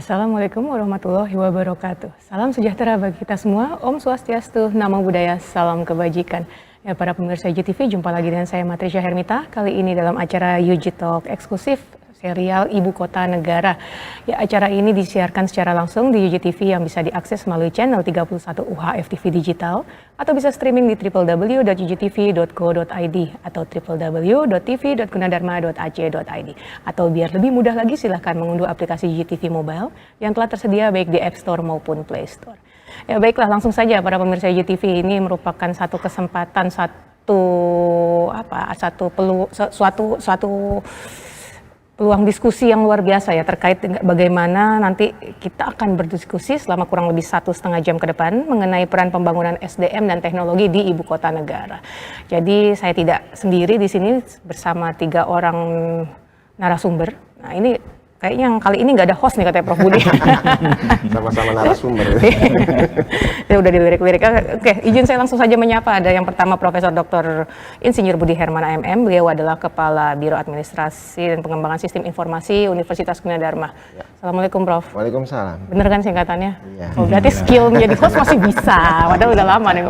Assalamualaikum warahmatullahi wabarakatuh. Salam sejahtera bagi kita semua. Om Swastiastu, Namo Buddhaya, salam kebajikan. Ya, para pemirsa YGTV, jumpa lagi dengan saya Matrisha Hermita. Kali ini dalam acara YG Talk eksklusif serial Ibu Kota Negara. Ya, acara ini disiarkan secara langsung di YGTV yang bisa diakses melalui channel 31 UHF TV Digital atau bisa streaming di www.ygtv.co.id atau www.tv.gunadarma.ac.id. Atau biar lebih mudah lagi silahkan mengunduh aplikasi YGTV Mobile yang telah tersedia baik di App Store maupun Play Store. Ya baiklah, langsung saja para pemirsa YGTV, ini merupakan satu kesempatan, suatu peluang diskusi yang luar biasa ya terkait dengan bagaimana nanti kita akan berdiskusi selama kurang lebih 1,5 jam ke depan mengenai peran pembangunan SDM dan teknologi di Ibu Kota Negara. Jadi saya tidak sendiri di sini bersama 3 orang narasumber. Nah ini kayaknya yang kali ini nggak ada host nih katanya Prof. Budi. Sama-sama narasumber. Ya udah dilirik-lirik. Oke, izin saya langsung saja menyapa. Ada yang pertama Profesor Dr. Insinyur Budi Herman MM. Beliau adalah Kepala Biro Administrasi dan Pengembangan Sistem Informasi Universitas Gunadarma. Ya. Assalamualaikum Prof. Waalaikumsalam. Bener kan singkatannya? Iya. Oh, berarti skill menjadi host masih bisa. Padahal udah lama nih.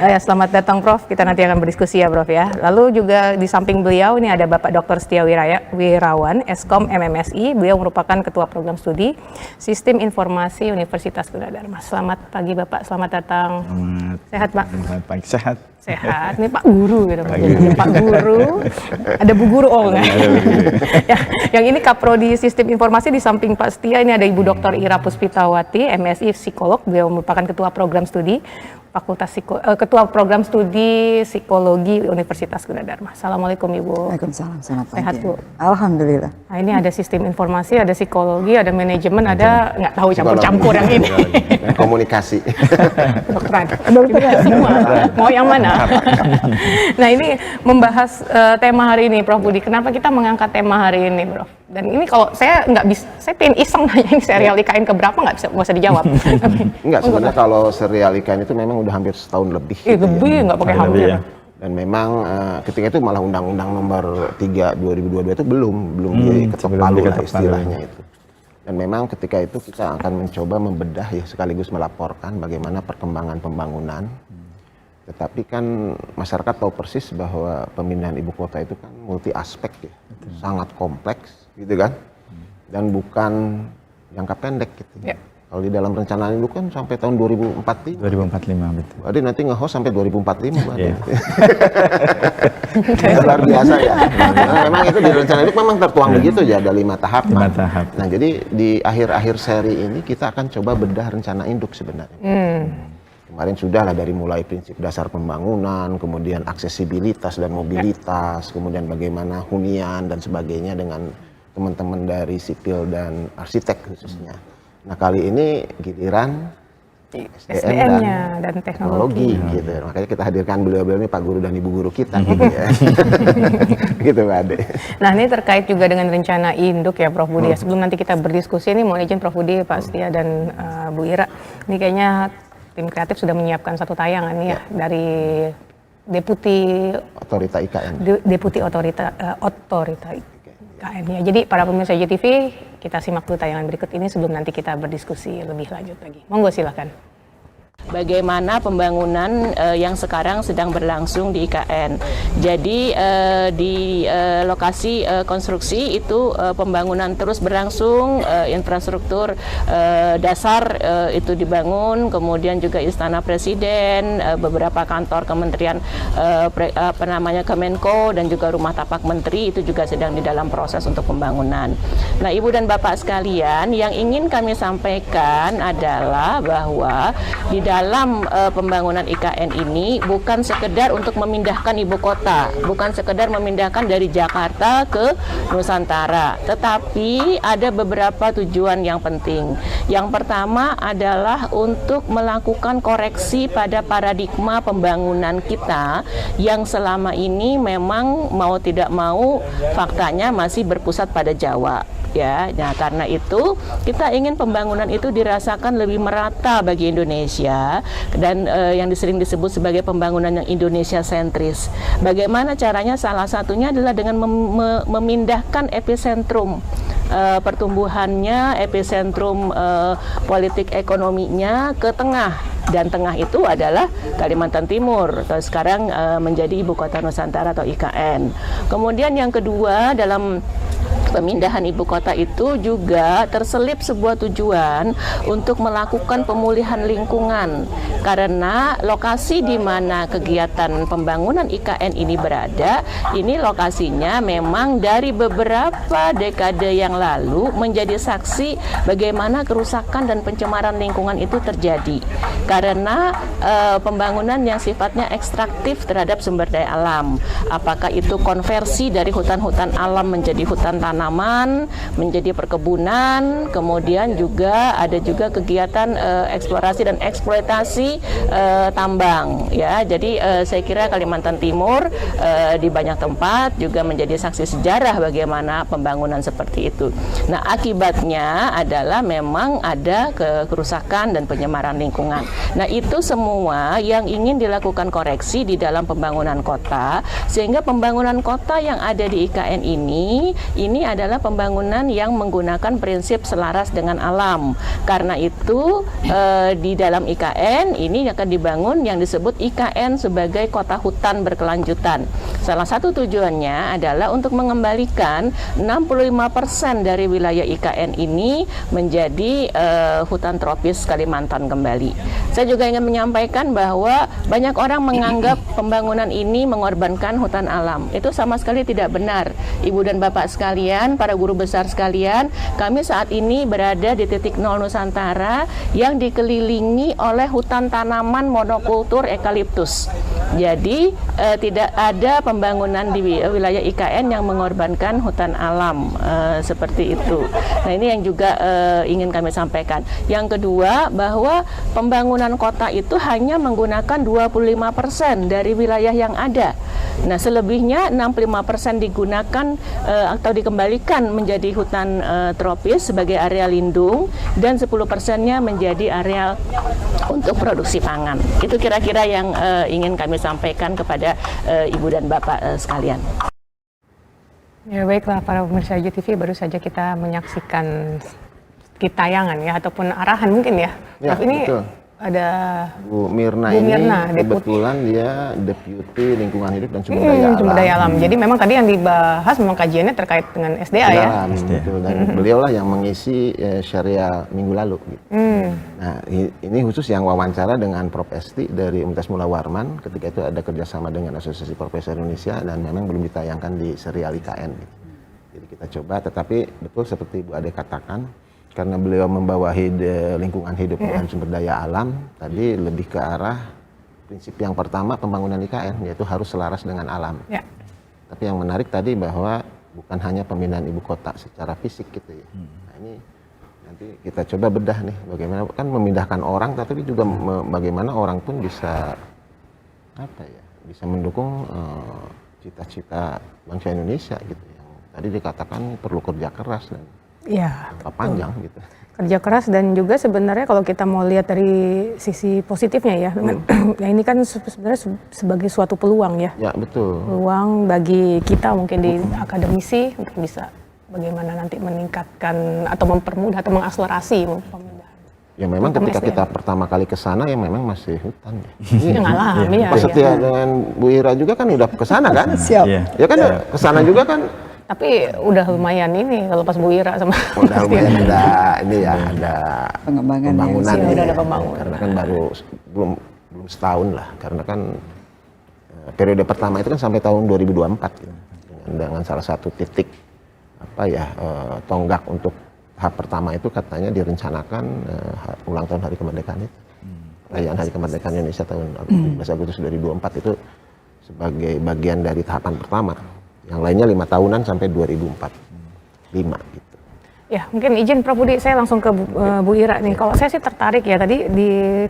Ya, selamat datang Prof. Kita nanti akan berdiskusi ya Prof ya. Lalu juga di samping beliau ini ada Bapak Dr. Setia Wirawan, Eskom MMSI. Beliau merupakan Ketua Program Studi Sistem Informasi Universitas Gunadarma. Selamat pagi Bapak, selamat datang. Sehat Pak? Selamat pagi, sehat. Sehat. Ini Pak Guru gitu. Pak Guru. Ada Bu Guru enggak? Ya, yang ini Kaprodi Sistem Informasi, di samping Pak Setia ini ada Ibu Dr. Ira Puspitawati, MSI Psikolog. Beliau merupakan Ketua Program Studi Ketua Program Studi Psikologi Universitas Gunadarma. Assalamualaikum Ibu. Waalaikumsalam, selamat pagi. Sehat Bu? Alhamdulillah. Nah ini ada sistem informasi, ada psikologi, ada manajemen, ada nggak tahu campur-campur yang ini. Komunikasi. Dokteran. Semua. Mau yang mana? Nah ini membahas tema hari ini Prof. Budi. Kenapa kita mengangkat tema hari ini Prof? Dan ini kalau saya nggak bisa, saya pengen iseng nanya ini serial IKN keberapa, nggak bisa dijawab. Enggak, sebenarnya kalau serial IKN itu memang udah hampir setahun lebih. Lebih, nggak pakai hampir. Ya. Dan memang ketika itu malah Undang-Undang Nomor 3 2022 itu belum diketok palu lah istilahnya itu. Dan memang ketika itu kita akan mencoba membedah ya, sekaligus melaporkan bagaimana perkembangan pembangunan. Tetapi kan masyarakat tahu persis bahwa pemindahan ibu kota itu kan multi aspek ya, sangat kompleks gitu kan, dan bukan jangka pendek gitu. Ya. Kalau di dalam rencanaan itu kan sampai tahun 2045. 2045 betul. Jadi nanti nge-host sampai 2045 berarti. Luar biasa ya. Nah, memang itu di rencana itu memang tertuang begitu ya, ada 5 tahap. 5 tahap. Nah jadi di akhir-akhir seri ini kita akan coba bedah rencana induk sebenarnya. Kemarin sudah lah dari mulai prinsip dasar pembangunan, kemudian aksesibilitas dan mobilitas, kemudian bagaimana hunian dan sebagainya dengan teman-teman dari sipil dan arsitek khususnya. Nah kali ini giliran SDM-nya dan teknologi gitu. Makanya kita hadirkan beliau-beliau ini Pak Guru dan Ibu Guru kita gitu ya. Gitu Pak Ade. Nah ini terkait juga dengan rencana induk ya Prof. Budi. Sebelum nanti kita berdiskusi ini mau izin Prof. Budi, Pak Setia dan Bu Ira. Ini kayaknya tim kreatif sudah menyiapkan satu tayangan nih ya dari Deputi Otorita IKN. Deputi Otorita IKN ya. Jadi para pemirsa YGTV, kita simak dulu tayangan berikut ini sebelum nanti kita berdiskusi lebih lanjut lagi. Monggo silakan. Bagaimana pembangunan yang sekarang sedang berlangsung di IKN. Jadi di lokasi konstruksi itu pembangunan terus berlangsung, infrastruktur dasar itu dibangun, kemudian juga Istana Presiden, beberapa kantor kementerian Kemenko dan juga rumah tapak menteri itu juga sedang di dalam proses untuk pembangunan. Nah, Ibu dan Bapak sekalian, yang ingin kami sampaikan adalah bahwa di dalam pembangunan IKN ini bukan sekedar untuk memindahkan ibu kota, bukan sekedar memindahkan dari Jakarta ke Nusantara, tetapi ada beberapa tujuan yang penting. Yang pertama adalah untuk melakukan koreksi pada paradigma pembangunan kita yang selama ini memang mau tidak mau faktanya masih berpusat pada Jawa. Ya, nah karena itu kita ingin pembangunan itu dirasakan lebih merata bagi Indonesia dan yang sering disebut sebagai pembangunan yang Indonesia sentris. Bagaimana caranya? Salah satunya adalah dengan memindahkan epicentrum pertumbuhannya, epicentrum politik ekonominya ke tengah, dan tengah itu adalah Kalimantan Timur atau sekarang menjadi Ibu Kota Nusantara atau IKN. Kemudian yang kedua, dalam pemindahan ibu kota itu juga terselip sebuah tujuan untuk melakukan pemulihan lingkungan, karena lokasi di mana kegiatan pembangunan IKN ini berada, ini lokasinya memang dari beberapa dekade yang lalu menjadi saksi bagaimana kerusakan dan pencemaran lingkungan itu terjadi karena pembangunan yang sifatnya ekstraktif terhadap sumber daya alam. Apakah itu konversi dari hutan-hutan alam menjadi hutan tanaman, menjadi perkebunan, kemudian juga ada juga kegiatan eksplorasi dan eksploitasi tambang, ya. Jadi saya kira Kalimantan Timur di banyak tempat juga menjadi saksi sejarah bagaimana pembangunan seperti itu. Nah, akibatnya adalah memang ada kerusakan dan pencemaran lingkungan. Nah, itu semua yang ingin dilakukan koreksi di dalam pembangunan kota, sehingga pembangunan kota yang ada di IKN ini adalah pembangunan yang menggunakan prinsip selaras dengan alam. Karena itu di dalam IKN ini akan dibangun yang disebut IKN sebagai kota hutan berkelanjutan. Salah satu tujuannya adalah untuk mengembalikan 65% dari wilayah IKN ini menjadi hutan tropis Kalimantan kembali. Saya juga ingin menyampaikan bahwa banyak orang menganggap pembangunan ini mengorbankan hutan alam. Itu sama sekali tidak benar. Ibu dan Bapak sekalian, para guru besar sekalian, kami saat ini berada di titik nol Nusantara yang dikelilingi oleh hutan tanaman monokultur eukaliptus. Jadi tidak ada pembangunan di wilayah IKN yang mengorbankan hutan alam seperti itu. Nah, ini yang juga ingin kami sampaikan. Yang kedua, bahwa pembangunan kota itu hanya menggunakan 25% dari wilayah yang ada. Nah, selebihnya 65% digunakan atau dikembalikan menjadi hutan tropis sebagai area lindung, dan 10%-nya menjadi area untuk produksi pangan. Itu kira-kira yang ingin kami sampaikan kepada Ibu dan Bapak sekalian. Ya, baiklah para pemirsa JTV, baru saja kita menyaksikan tayangan ya, ataupun arahan mungkin ya. Ya, ini betul. Ada Bu Mirna Bu ini Mirna, kebetulan dia Deputi Lingkungan Hidup dan Sumber Daya Alam. Sumber Daya Alam. Jadi memang tadi yang dibahas memang kajiannya terkait dengan SDA ya. Betul. Dan beliaulah yang mengisi Syariah minggu lalu. Gitu. Nah, ini khusus yang wawancara dengan Prof. Esti dari Universitas Mula Warman. Ketika itu ada kerjasama dengan Asosiasi Profesor Indonesia dan memang belum ditayangkan di serial IKN. Gitu. Jadi kita coba, tetapi betul seperti Bu Ade katakan, karena beliau membawahi lingkungan hidup dan sumber daya alam, tadi lebih ke arah prinsip yang pertama pembangunan IKN, yaitu harus selaras dengan alam. Ya. Tapi yang menarik tadi bahwa bukan hanya pemindahan ibu kota secara fisik gitu ya. Nah, ini nanti kita coba bedah nih, bagaimana kan memindahkan orang, tapi juga bagaimana orang pun bisa bisa mendukung cita-cita bangsa Indonesia gitu. Yang tadi dikatakan perlu kerja keras dan panjang gitu. Kerja keras, dan juga sebenarnya kalau kita mau lihat dari sisi positifnya ya, ya ini kan sebenarnya sebagai suatu peluang ya. Ya, betul. Peluang bagi kita mungkin di akademisi untuk bisa bagaimana nanti meningkatkan atau mempermudah atau mengakselerasi pemindahan. Ya memang ketika kita pertama kali ke sana ya memang masih hutan ya. Yang alami ya. Pak Setia dengan Bu Ira juga kan udah ke sana kan? Siap. Ya kan ke sana juga kan. Tapi udah lumayan ini kalau pas Bu Ira sama udah lumayan ada pembangunan ya, ada pembangunan. Karena kan baru belum setahun lah, karena kan periode pertama itu kan sampai tahun 2024 gitu. Dengan salah satu titik tonggak untuk tahap pertama itu katanya direncanakan ulang tahun Hari Kemerdekaan itu. Perayaan Hari Kemerdekaan Indonesia tahun 17 Agustus 2024 itu sebagai bagian dari tahapan pertama. Yang lainnya 5 tahunan sampai 2045 gitu. Ya, mungkin izin Prof. Budi, saya langsung ke Bu Ira nih. Kalau saya sih tertarik ya tadi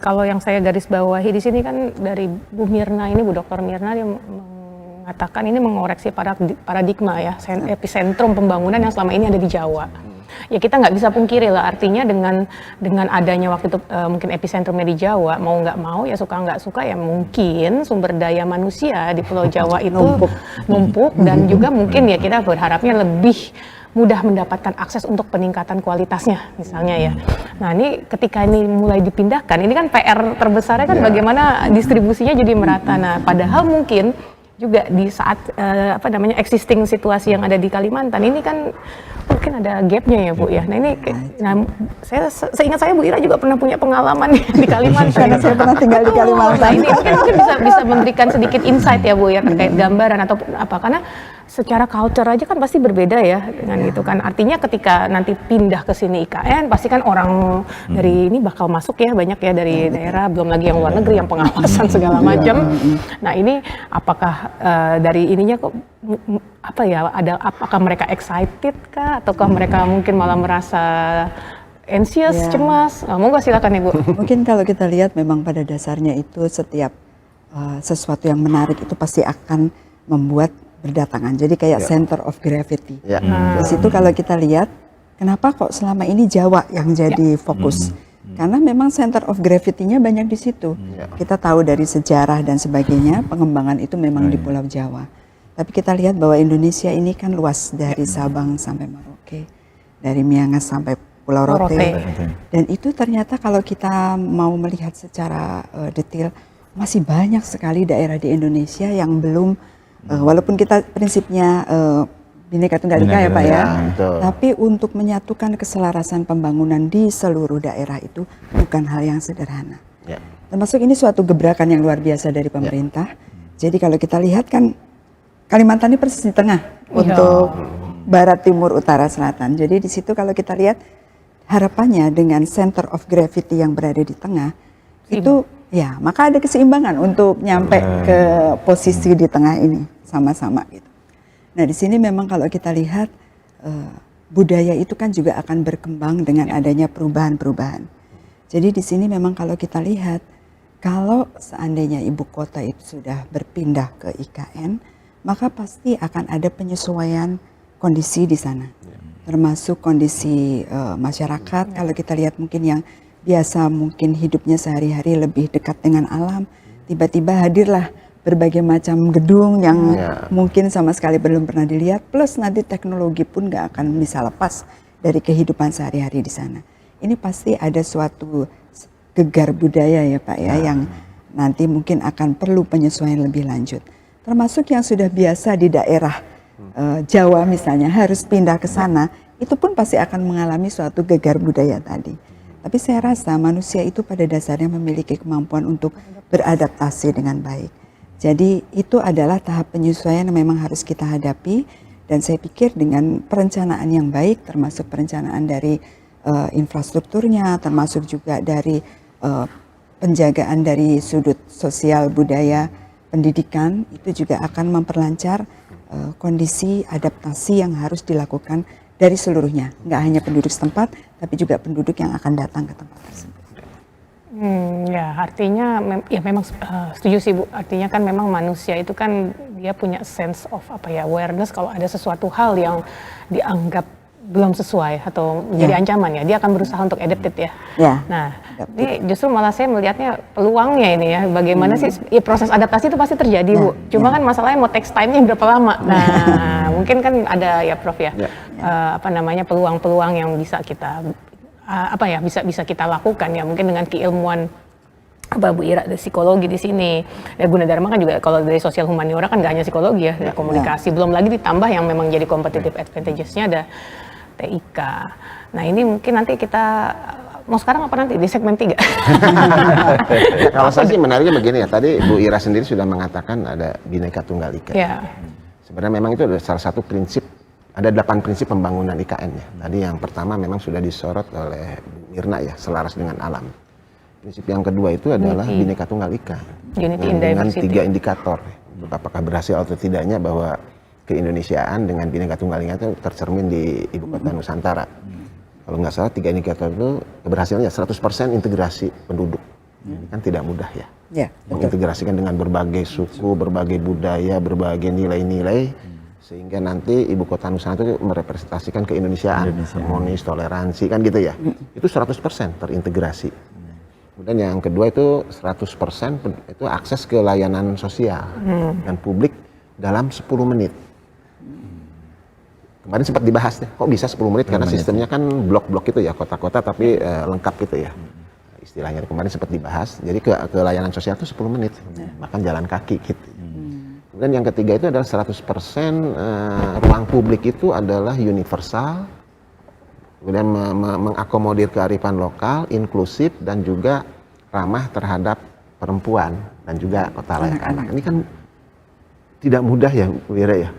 kalau yang saya garis bawahi di sini kan dari Bu Mirna ini, Bu Dr. Mirna, dia mengatakan ini mengoreksi paradigma ya, epicentrum pembangunan yang selama ini ada di Jawa. Ya kita nggak bisa pungkiri lah, artinya dengan adanya waktu itu mungkin epicentrumnya di Jawa, mau nggak mau ya suka nggak suka ya mungkin sumber daya manusia di Pulau Jawa itu numpuk dan juga mungkin ya kita berharapnya lebih mudah mendapatkan akses untuk peningkatan kualitasnya misalnya ya. Nah ini ketika ini mulai dipindahkan, ini kan PR terbesarnya kan bagaimana distribusinya jadi merata. Nah padahal mungkin juga di saat existing situasi yang ada di Kalimantan ini kan mungkin ada gapnya ya Bu ya. Nah ini, seingat saya Bu Ira juga pernah punya pengalaman di Kalimantan. Karena saya pernah tinggal di Kalimantan. Nah ini mungkin bisa memberikan sedikit insight ya Bu ya terkait gambaran atau apa, karena secara culture aja kan pasti berbeda ya dengan itu kan. Artinya ketika nanti pindah ke sini IKN pasti kan orang dari ini bakal masuk ya, banyak ya dari daerah, belum lagi yang luar negeri yang pengawasan segala macam. Nah ini apakah dari ininya kok apakah mereka excited kah ataukah mereka mungkin malah merasa anxious, cemas? Monggo silakan Ibu. Mungkin kalau kita lihat memang pada dasarnya itu setiap sesuatu yang menarik itu pasti akan membuat berdatangan. Jadi kayak center of gravity. Di situ kalau kita lihat, kenapa kok selama ini Jawa yang jadi fokus? Karena memang center of gravity-nya banyak di situ. Kita tahu dari sejarah dan sebagainya, pengembangan itu memang di Pulau Jawa. Tapi kita lihat bahwa Indonesia ini kan luas dari Sabang sampai Merauke, dari Miangas sampai Pulau Rote. Dan itu ternyata kalau kita mau melihat secara detail, masih banyak sekali daerah di Indonesia yang belum walaupun kita prinsipnya Bhinneka Tunggal Ika ya Pak ya, tapi untuk menyatukan keselarasan pembangunan di seluruh daerah itu bukan hal yang sederhana. Termasuk ini suatu gebrakan yang luar biasa dari pemerintah. Jadi kalau kita lihat kan Kalimantan ini persis di tengah untuk barat, timur, utara, selatan. Jadi di situ kalau kita lihat harapannya dengan center of gravity yang berada di tengah itu ya maka ada keseimbangan untuk nyampe ke posisi di tengah ini sama-sama gitu. Nah di sini memang kalau kita lihat budaya itu kan juga akan berkembang dengan adanya perubahan-perubahan. Jadi di sini memang kalau kita lihat kalau seandainya ibu kota itu sudah berpindah ke IKN, maka pasti akan ada penyesuaian kondisi di sana, termasuk kondisi masyarakat. Kalau kita lihat mungkin yang biasa mungkin hidupnya sehari-hari lebih dekat dengan alam, tiba-tiba hadirlah berbagai macam gedung yang mungkin sama sekali belum pernah dilihat, plus nanti teknologi pun nggak akan bisa lepas dari kehidupan sehari-hari di sana. Ini pasti ada suatu gegar budaya ya Pak ya, yang nanti mungkin akan perlu penyesuaian lebih lanjut. Termasuk yang sudah biasa di daerah Jawa misalnya harus pindah ke sana, itu pun pasti akan mengalami suatu gegar budaya tadi. Tapi saya rasa manusia itu pada dasarnya memiliki kemampuan untuk beradaptasi dengan baik. Jadi itu adalah tahap penyesuaian yang memang harus kita hadapi, dan saya pikir dengan perencanaan yang baik, termasuk perencanaan dari infrastrukturnya, termasuk juga dari penjagaan dari sudut sosial, budaya, pendidikan, itu juga akan memperlancar kondisi adaptasi yang harus dilakukan dari seluruhnya, nggak hanya penduduk setempat, tapi juga penduduk yang akan datang ke tempat tersebut. Ya artinya memang setuju sih Bu, artinya kan memang manusia itu kan dia punya sense of awareness kalau ada sesuatu hal yang dianggap belum sesuai atau menjadi ancaman ya, dia akan berusaha untuk adapted ya. Nah ini justru malah saya melihatnya peluangnya ini ya, bagaimana sih proses adaptasi itu pasti terjadi Bu, cuma kan masalahnya mau takes time-nya berapa lama. Nah mungkin kan ada ya Prof ya, peluang-peluang yang bisa kita bisa kita lakukan ya, mungkin dengan keilmuan Bu Ira dari psikologi di sini, dan Gunadarma kan juga kalau dari sosial humaniora kan nggak hanya psikologi ya, komunikasi, belum lagi ditambah yang memang jadi competitive advantages-nya ada TIK. Nah ini mungkin nanti kita mau sekarang apa nanti di segmen 3? Kalau saya sih menariknya begini ya, tadi Bu Ira sendiri sudah mengatakan ada Bhinneka Tunggal Ika. Sebenarnya memang itu adalah salah satu prinsip. Ada 8 prinsip pembangunan IKN ya. Tadi yang pertama memang sudah disorot oleh Bu Mirna ya, selaras dengan alam. Prinsip yang kedua itu adalah Bhinneka Tunggal Ika. Dengan 3 indikator. Apakah berhasil atau tidaknya bahwa keindonesiaan dengan Bhinneka Tunggal Ika itu tercermin di Ibu Kota Nusantara. Kalau nggak salah 3 indikator itu keberhasilannya 100% integrasi penduduk. Ini kan tidak mudah ya. Mengintegrasikan dengan berbagai suku, berbagai budaya, berbagai nilai-nilai, sehingga nanti Ibu Kota Nusantara itu merepresentasikan keindonesiaan, harmonis, toleransi, kan gitu ya. Itu 100% terintegrasi. Kemudian yang kedua itu 100% itu akses ke layanan sosial dan publik dalam 10 menit. kemarin sempat dibahas nih, kok bisa 10 menit karena sistemnya kan blok-blok itu ya, kota-kota tapi lengkap gitu ya. Istilahnya kemarin sempat dibahas. Jadi ke layanan sosial itu 10 menit, bahkan jalan kaki gitu. Kemudian yang ketiga itu adalah 100% ruang publik itu adalah universal, kemudian mengakomodir kearifan lokal, inklusif, dan juga ramah terhadap perempuan dan juga kota layak anak. Ini kan tidak mudah ya, Wira ya.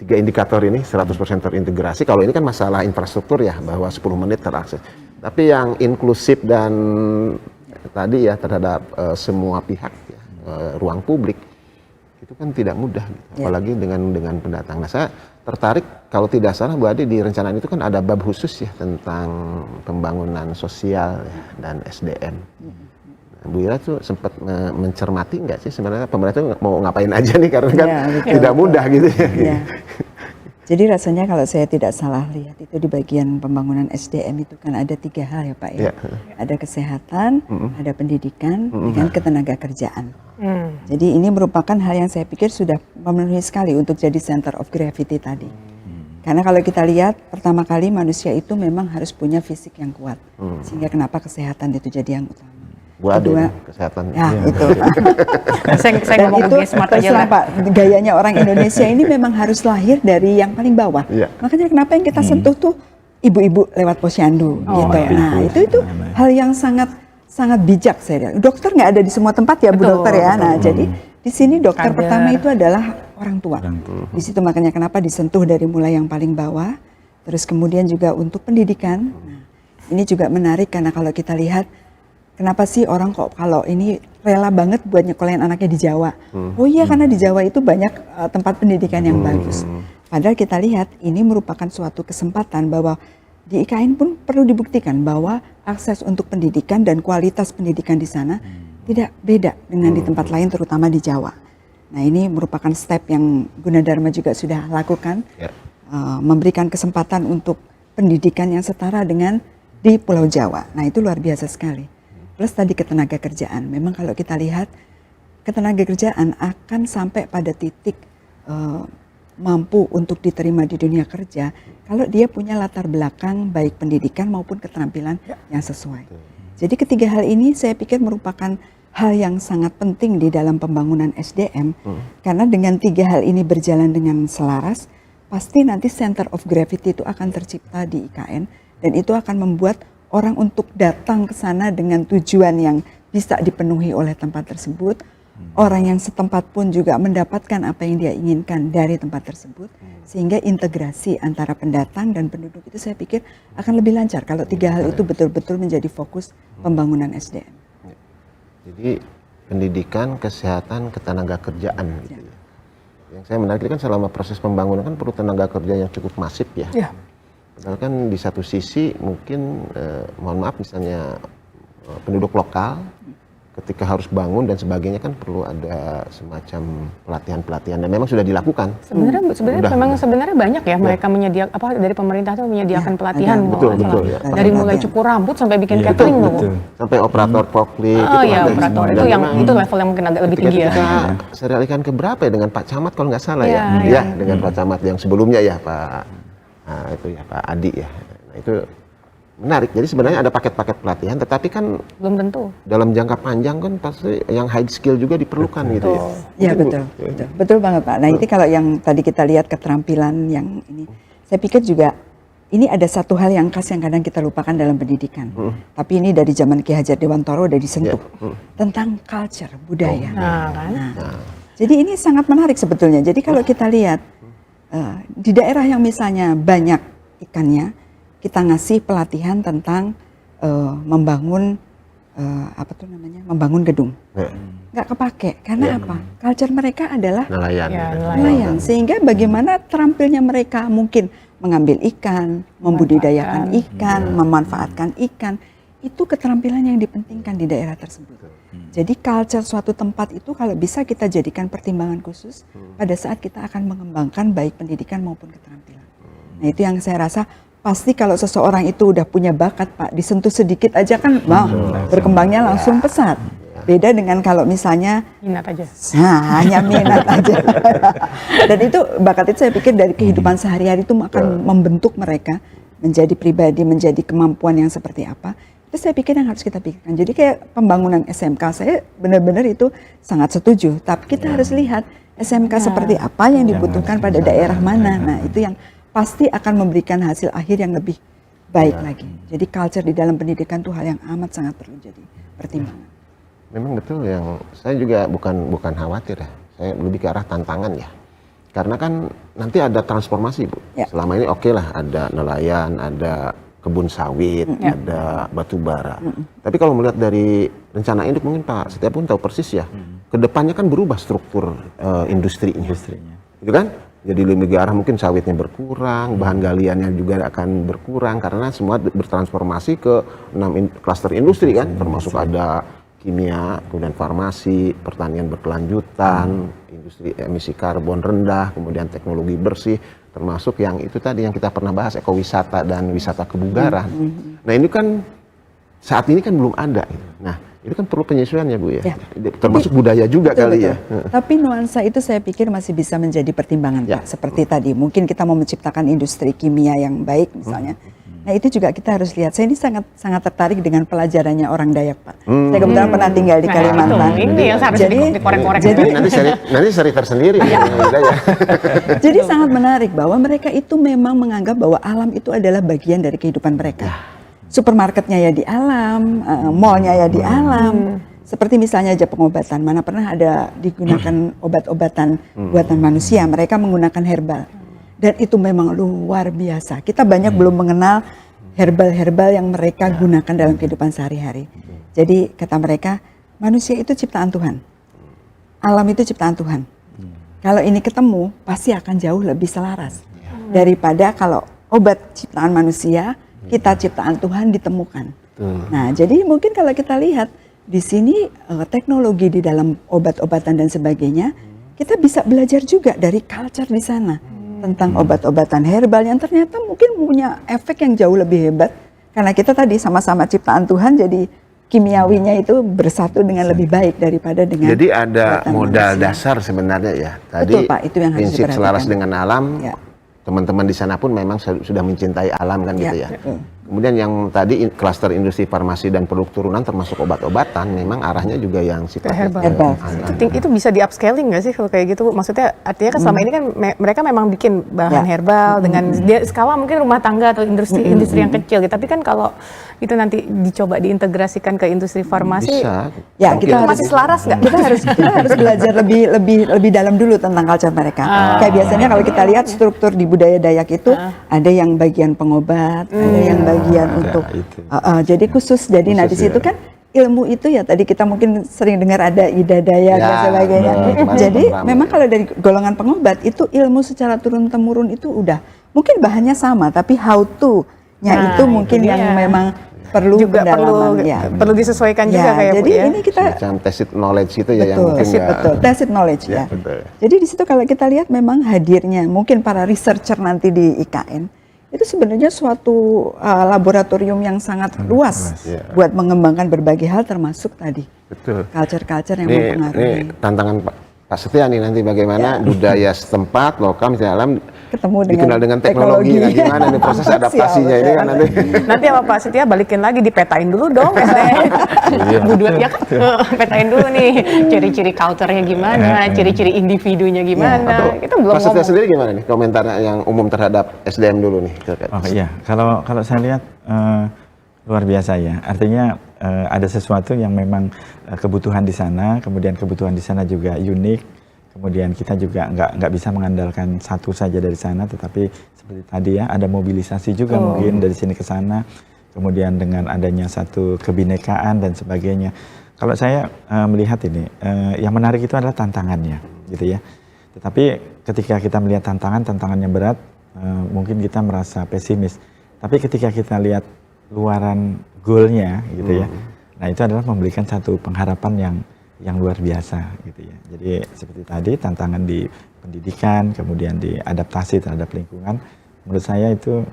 3 indikator ini 100% terintegrasi. Kalau ini kan masalah infrastruktur ya, bahwa 10 menit terakses. Tapi yang inklusif dan tadi ya terhadap semua pihak ya, ruang publik itu kan tidak mudah, gitu. Apalagi dengan pendatang. Nah, saya tertarik kalau tidak salah Bu Adi di rencanaan itu kan ada bab khusus ya tentang pembangunan sosial ya, dan SDM. Bu Ira tuh sempat mencermati nggak sih sebenarnya pemerintah mau ngapain aja nih karena kan tidak mudah gitu ya. Jadi rasanya kalau saya tidak salah lihat itu di bagian pembangunan SDM itu kan ada 3 hal ya Pak ya. Ada kesehatan, ada pendidikan, dengan ketenaga kerjaan. Jadi ini merupakan hal yang saya pikir sudah memenuhi sekali untuk jadi center of gravity tadi. Karena kalau kita lihat pertama kali manusia itu memang harus punya fisik yang kuat. Sehingga kenapa kesehatan itu jadi yang utama. Bu Adi, kesehatan. Ya, itu. Saya ngomong itu smart aja lah. Pak, gayanya orang Indonesia ini memang harus lahir dari yang paling bawah. Makanya kenapa yang kita sentuh tuh ibu-ibu lewat posyandu gitu. Nah, itu hal yang sangat bijak saya lihat. Dokter nggak ada di semua tempat ya, Bu Dokter ya. Nah, jadi di sini dokter pertama itu adalah orang tua. Di situ makanya kenapa disentuh dari mulai yang paling bawah. Terus kemudian juga untuk pendidikan. Nah, ini juga menarik karena kalau kita lihat kenapa sih orang kok kalau ini rela banget buat nyekolahin anaknya di Jawa? Oh iya, karena di Jawa itu banyak tempat pendidikan yang bagus. Padahal kita lihat ini merupakan suatu kesempatan bahwa di IKN pun perlu dibuktikan bahwa akses untuk pendidikan dan kualitas pendidikan di sana tidak beda dengan di tempat lain, terutama di Jawa. Nah, ini merupakan step yang Gunadarma juga sudah lakukan, memberikan kesempatan untuk pendidikan yang setara dengan di Pulau Jawa. Nah, itu luar biasa sekali. Plus tadi ketenaga kerjaan, memang kalau kita lihat ketenaga kerjaan akan sampai pada titik mampu untuk diterima di dunia kerja kalau dia punya latar belakang baik pendidikan maupun keterampilan yang sesuai. Jadi ketiga hal ini saya pikir merupakan hal yang sangat penting di dalam pembangunan SDM karena dengan 3 hal ini berjalan dengan selaras, pasti nanti center of gravity itu akan tercipta di IKN dan itu akan membuat orang untuk datang ke sana dengan tujuan yang bisa dipenuhi oleh tempat tersebut. Orang yang setempat pun juga mendapatkan apa yang dia inginkan dari tempat tersebut. Sehingga integrasi antara pendatang dan penduduk itu saya pikir akan lebih lancar kalau 3 hal itu betul-betul menjadi fokus pembangunan SDM. Jadi pendidikan, kesehatan, ketenaga kerjaan gitu ya. Yang saya menarik kan selama proses pembangunan kan perlu tenaga kerja yang cukup masif ya. Padahal kan di satu sisi mungkin mohon maaf misalnya penduduk lokal ketika harus bangun dan sebagainya kan perlu ada semacam pelatihan dan memang sudah dilakukan. Sebenarnya banyak ya mereka menyediakan dari pemerintah tuh menyediakan pelatihan betul ya. Dari mulai cukur rambut sampai bikin catering loh. Sampai operator forklift operator itu level yang mungkin agak lebih tinggi ya. Serial ikan keberapa ya dengan Pak Camat kalau nggak salah ya dengan Pak Camat yang sebelumnya ya Pak Pak Adi ya. Nah, itu menarik. Jadi sebenarnya ada paket-paket pelatihan, tetapi kan belum tentu. Dalam jangka panjang kan pasti yang high skill juga diperlukan gitu ya. Iya betul banget Pak. Nah ini kalau yang tadi kita lihat keterampilan yang ini, saya pikir juga ini ada satu hal yang khas yang kadang kita lupakan dalam pendidikan. Tapi ini dari zaman Ki Hajar Dewantoro udah disentuh tentang culture budaya. Jadi ini sangat menarik sebetulnya. Jadi kalau kita lihat di daerah yang misalnya banyak ikannya, kita ngasih pelatihan tentang membangun membangun gedung. Nggak kepake, karena apa? Culture mereka adalah nelayan. Sehingga bagaimana terampilnya mereka mungkin mengambil ikan, membudidayakan ikan, memanfaatkan ikan, itu keterampilan yang dipentingkan di daerah tersebut. Jadi culture suatu tempat itu kalau bisa kita jadikan pertimbangan khusus pada saat kita akan mengembangkan baik pendidikan maupun keterampilan. Nah itu yang saya rasa pasti kalau seseorang itu udah punya bakat Pak, disentuh sedikit aja kan berkembangnya langsung pesat. Beda dengan kalau misalnya Minat aja. hanya minat aja. Dan itu bakat itu saya pikir dari kehidupan sehari-hari itu akan membentuk mereka menjadi pribadi, menjadi kemampuan yang seperti apa. Itu saya pikir yang harus kita pikirkan. Jadi kayak pembangunan SMK, saya benar-benar itu sangat setuju. Tapi kita harus lihat SMK seperti apa yang dibutuhkan pada daerah mana. Nah itu yang pasti akan memberikan hasil akhir yang lebih baik lagi. Jadi culture di dalam pendidikan itu hal yang amat sangat perlu jadi pertimbangan. Memang betul, yang saya juga bukan khawatir ya, saya lebih ke arah tantangan ya. Karena kan nanti ada transformasi Bu. Selama ini oke lah, ada nelayan, ada kebun sawit, ada batu bara. Tapi kalau melihat dari rencana induk mungkin Pak Setia pun tahu persis ya, kedepannya kan berubah struktur industrinya. Gitu kan? Jadi lebih ke arah mungkin sawitnya berkurang, bahan galiannya juga akan berkurang karena semua bertransformasi ke 6 klaster industri kan, termasuk ada kimia, kemudian farmasi, pertanian berkelanjutan, industri emisi karbon rendah, kemudian teknologi bersih, termasuk yang itu tadi yang kita pernah bahas, ekowisata dan wisata kebugaran. Nah ini kan saat ini kan belum ada. Nah itu kan perlu penyesuaian ya Bu ya, termasuk budaya juga betul, kali ya. Tapi nuansa itu saya pikir masih bisa menjadi pertimbangan Pak. Seperti tadi, mungkin kita mau menciptakan industri kimia yang baik misalnya. Nah itu juga kita harus lihat. Saya ini sangat tertarik dengan pelajarannya orang Dayak Pak. Saya kebetulan pernah tinggal di Kalimantan. Ini yang harus dikorek-korek. Jadi nanti seri tersendiri. Jadi sangat menarik bahwa mereka itu memang menganggap bahwa alam itu adalah bagian dari kehidupan mereka. Supermarketnya ya di alam, mallnya ya di alam. Seperti misalnya aja pengobatan, mana pernah ada digunakan obat-obatan buatan manusia, mereka menggunakan herbal. Dan itu memang luar biasa. Kita banyak belum mengenal herbal-herbal yang mereka gunakan dalam kehidupan sehari-hari. Jadi kata mereka, manusia itu ciptaan Tuhan. Alam itu ciptaan Tuhan. Kalau ini ketemu, pasti akan jauh lebih selaras. Daripada kalau obat ciptaan manusia, kita ciptaan Tuhan ditemukan. Nah, jadi mungkin kalau kita lihat di sini teknologi di dalam obat-obatan dan sebagainya, kita bisa belajar juga dari culture di sana tentang obat-obatan herbal yang ternyata mungkin punya efek yang jauh lebih hebat karena kita tadi sama-sama ciptaan Tuhan, jadi kimiawinya itu bersatu dengan lebih baik daripada dengan. Jadi ada modal dasar sebenarnya ya. Tadi betul, Pak, itu yang harus prinsip diperhatikan. selaras dengan alam. Teman-teman di sana pun memang sudah mencintai alam kan gitu ya. Kemudian yang tadi klaster industri farmasi dan produk turunan termasuk obat-obatan memang arahnya juga yang sifatnya herbal. Itu bisa di upscaling nggak sih kalau kayak gitu? Maksudnya artinya kan selama ini kan mereka memang bikin bahan herbal dengan dia skala mungkin rumah tangga atau industri yang kecil gitu. Tapi kan kalau itu nanti dicoba diintegrasikan ke industri farmasi, bisa. Ya kita masih selaras nggak? Kita harus belajar lebih dalam dulu tentang culture mereka. Kayak biasanya kalau kita lihat struktur di budaya Dayak itu ada yang bagian pengobat, ada yang bagian untuk jadi khusus. Jadi nah di situ kan ilmu itu ya tadi kita mungkin sering dengar ada Ida Dayak dan sebagainya. Jadi memang kalau dari golongan pengobat itu ilmu secara turun temurun itu udah mungkin bahannya sama tapi how to-nya itu mungkin yang memang perlu juga perlu disesuaikan juga kayak jadi Bu ya. Ini kita macam tacit knowledge itu ya, yang mungkin tacit knowledge ya. Jadi di situ kalau kita lihat memang hadirnya mungkin para researcher nanti di IKN itu sebenarnya suatu laboratorium yang sangat luas buat mengembangkan berbagai hal termasuk tadi culture-culture yang mempengaruhi. Ini tantangan Pak Setia nih nanti bagaimana budaya setempat lokal misalnya alam ketemu dikenal dengan teknologi. Nah, gimana nih proses adaptasinya ini kan nanti. Nanti apa Pak Setia balikin lagi dipetain dulu dong ya kan petain dulu nih ciri-ciri culture-nya gimana, ciri-ciri individunya gimana. Kita belum Pak Setia ngomong. sendiri gimana nih komentarnya yang umum terhadap SDM dulu nih? Oh iya, kalau saya lihat luar biasa ya. Artinya ada sesuatu yang memang kebutuhan di sana, kemudian kebutuhan di sana juga unik. Kemudian kita juga nggak bisa mengandalkan satu saja dari sana, tetapi seperti tadi ya ada mobilisasi juga mungkin dari sini ke sana. Kemudian dengan adanya satu kebinekaan dan sebagainya. Kalau saya melihat ini, yang menarik itu adalah tantangannya, gitu ya. Tetapi ketika kita melihat tantangannya berat, mungkin kita merasa pesimis. Tapi ketika kita lihat luaran goalnya, gitu ya. Nah itu adalah memberikan satu pengharapan yang luar biasa gitu ya. Jadi seperti tadi tantangan di pendidikan, kemudian di adaptasi terhadap lingkungan, menurut saya itu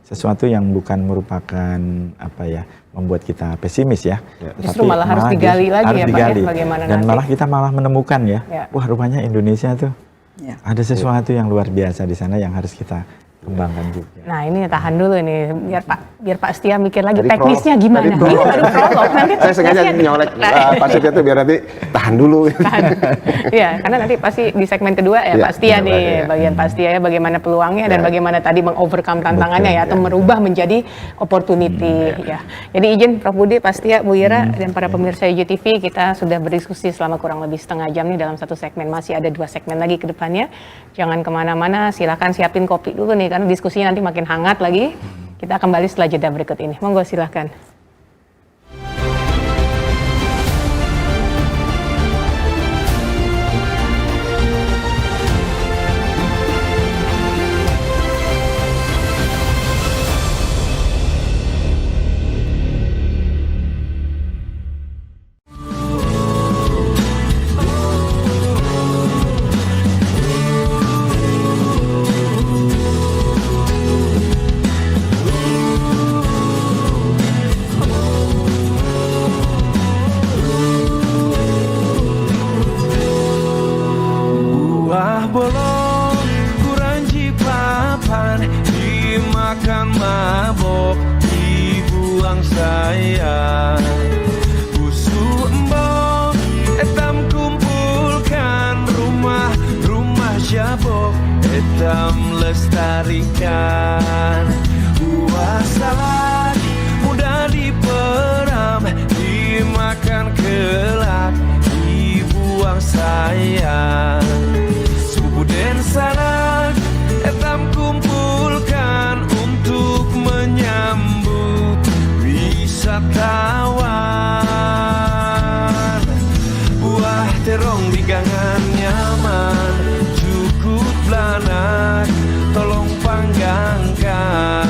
sesuatu yang bukan merupakan membuat kita pesimis ya. Justru malah harus digali lagi ya Pak ya, bagaimana dan nanti. malah kita menemukan ya, wah rupanya Indonesia tuh ada sesuatu yang luar biasa di sana yang harus kita kembangkan juga. Nah ini tahan dulu nih, biar Pak Setia mikir lagi Dari teknisnya prolog. gimana. Dari Ini prolog. baru prolog. Nanti Saya sengaja nyolek Pak Setia tuh biar nanti tahan dulu. Iya, karena nanti pasti di segmen kedua ya Pak Setia nih, bagian Pak Setia ya bagaimana peluangnya dan bagaimana tadi mengovercome tantangannya ya, atau merubah menjadi opportunity ya. Jadi izin Prof Budi, Pak Setia, Bu Ira dan para pemirsa UJTV, kita sudah berdiskusi selama kurang lebih setengah jam nih dalam satu segmen, masih ada 2 segmen lagi ke depannya. Jangan kemana-mana, silakan siapin kopi dulu nih karena diskusinya nanti makin hangat lagi. Kita kembali setelah jeda berikut ini. Monggo silahkan. Lestarikan buah salak mudah diperam, dimakan kelak, dibuang sayang. Sepupu dan sanak etam kumpulkan untuk menyambut wisatawan. Buah terong di gangan nyaman, cukup belanak, tolong panggangkan.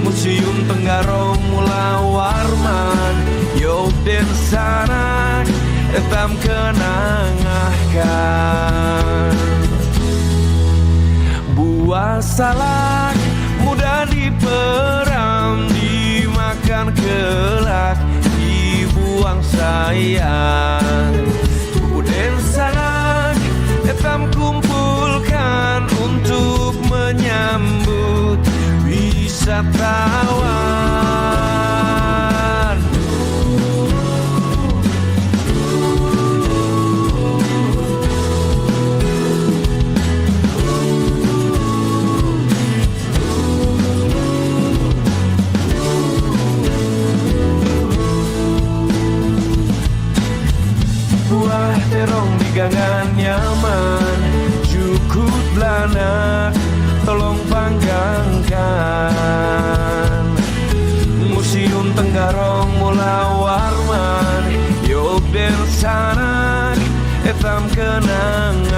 Museum Tenggarong Mula Warman, Yog den sanak etam kenangahkan. Buah salak mudah diperam, dimakan kelak, dibuang sayang. Sepupu den sanak etam kumpulkan untuk menyambut wisatawan. Buah terong di gangan nyaman, cukup belanak, tolong panggangkan. Museum Tenggarong Mula Warman, Yog den sanak etam kenangahkan.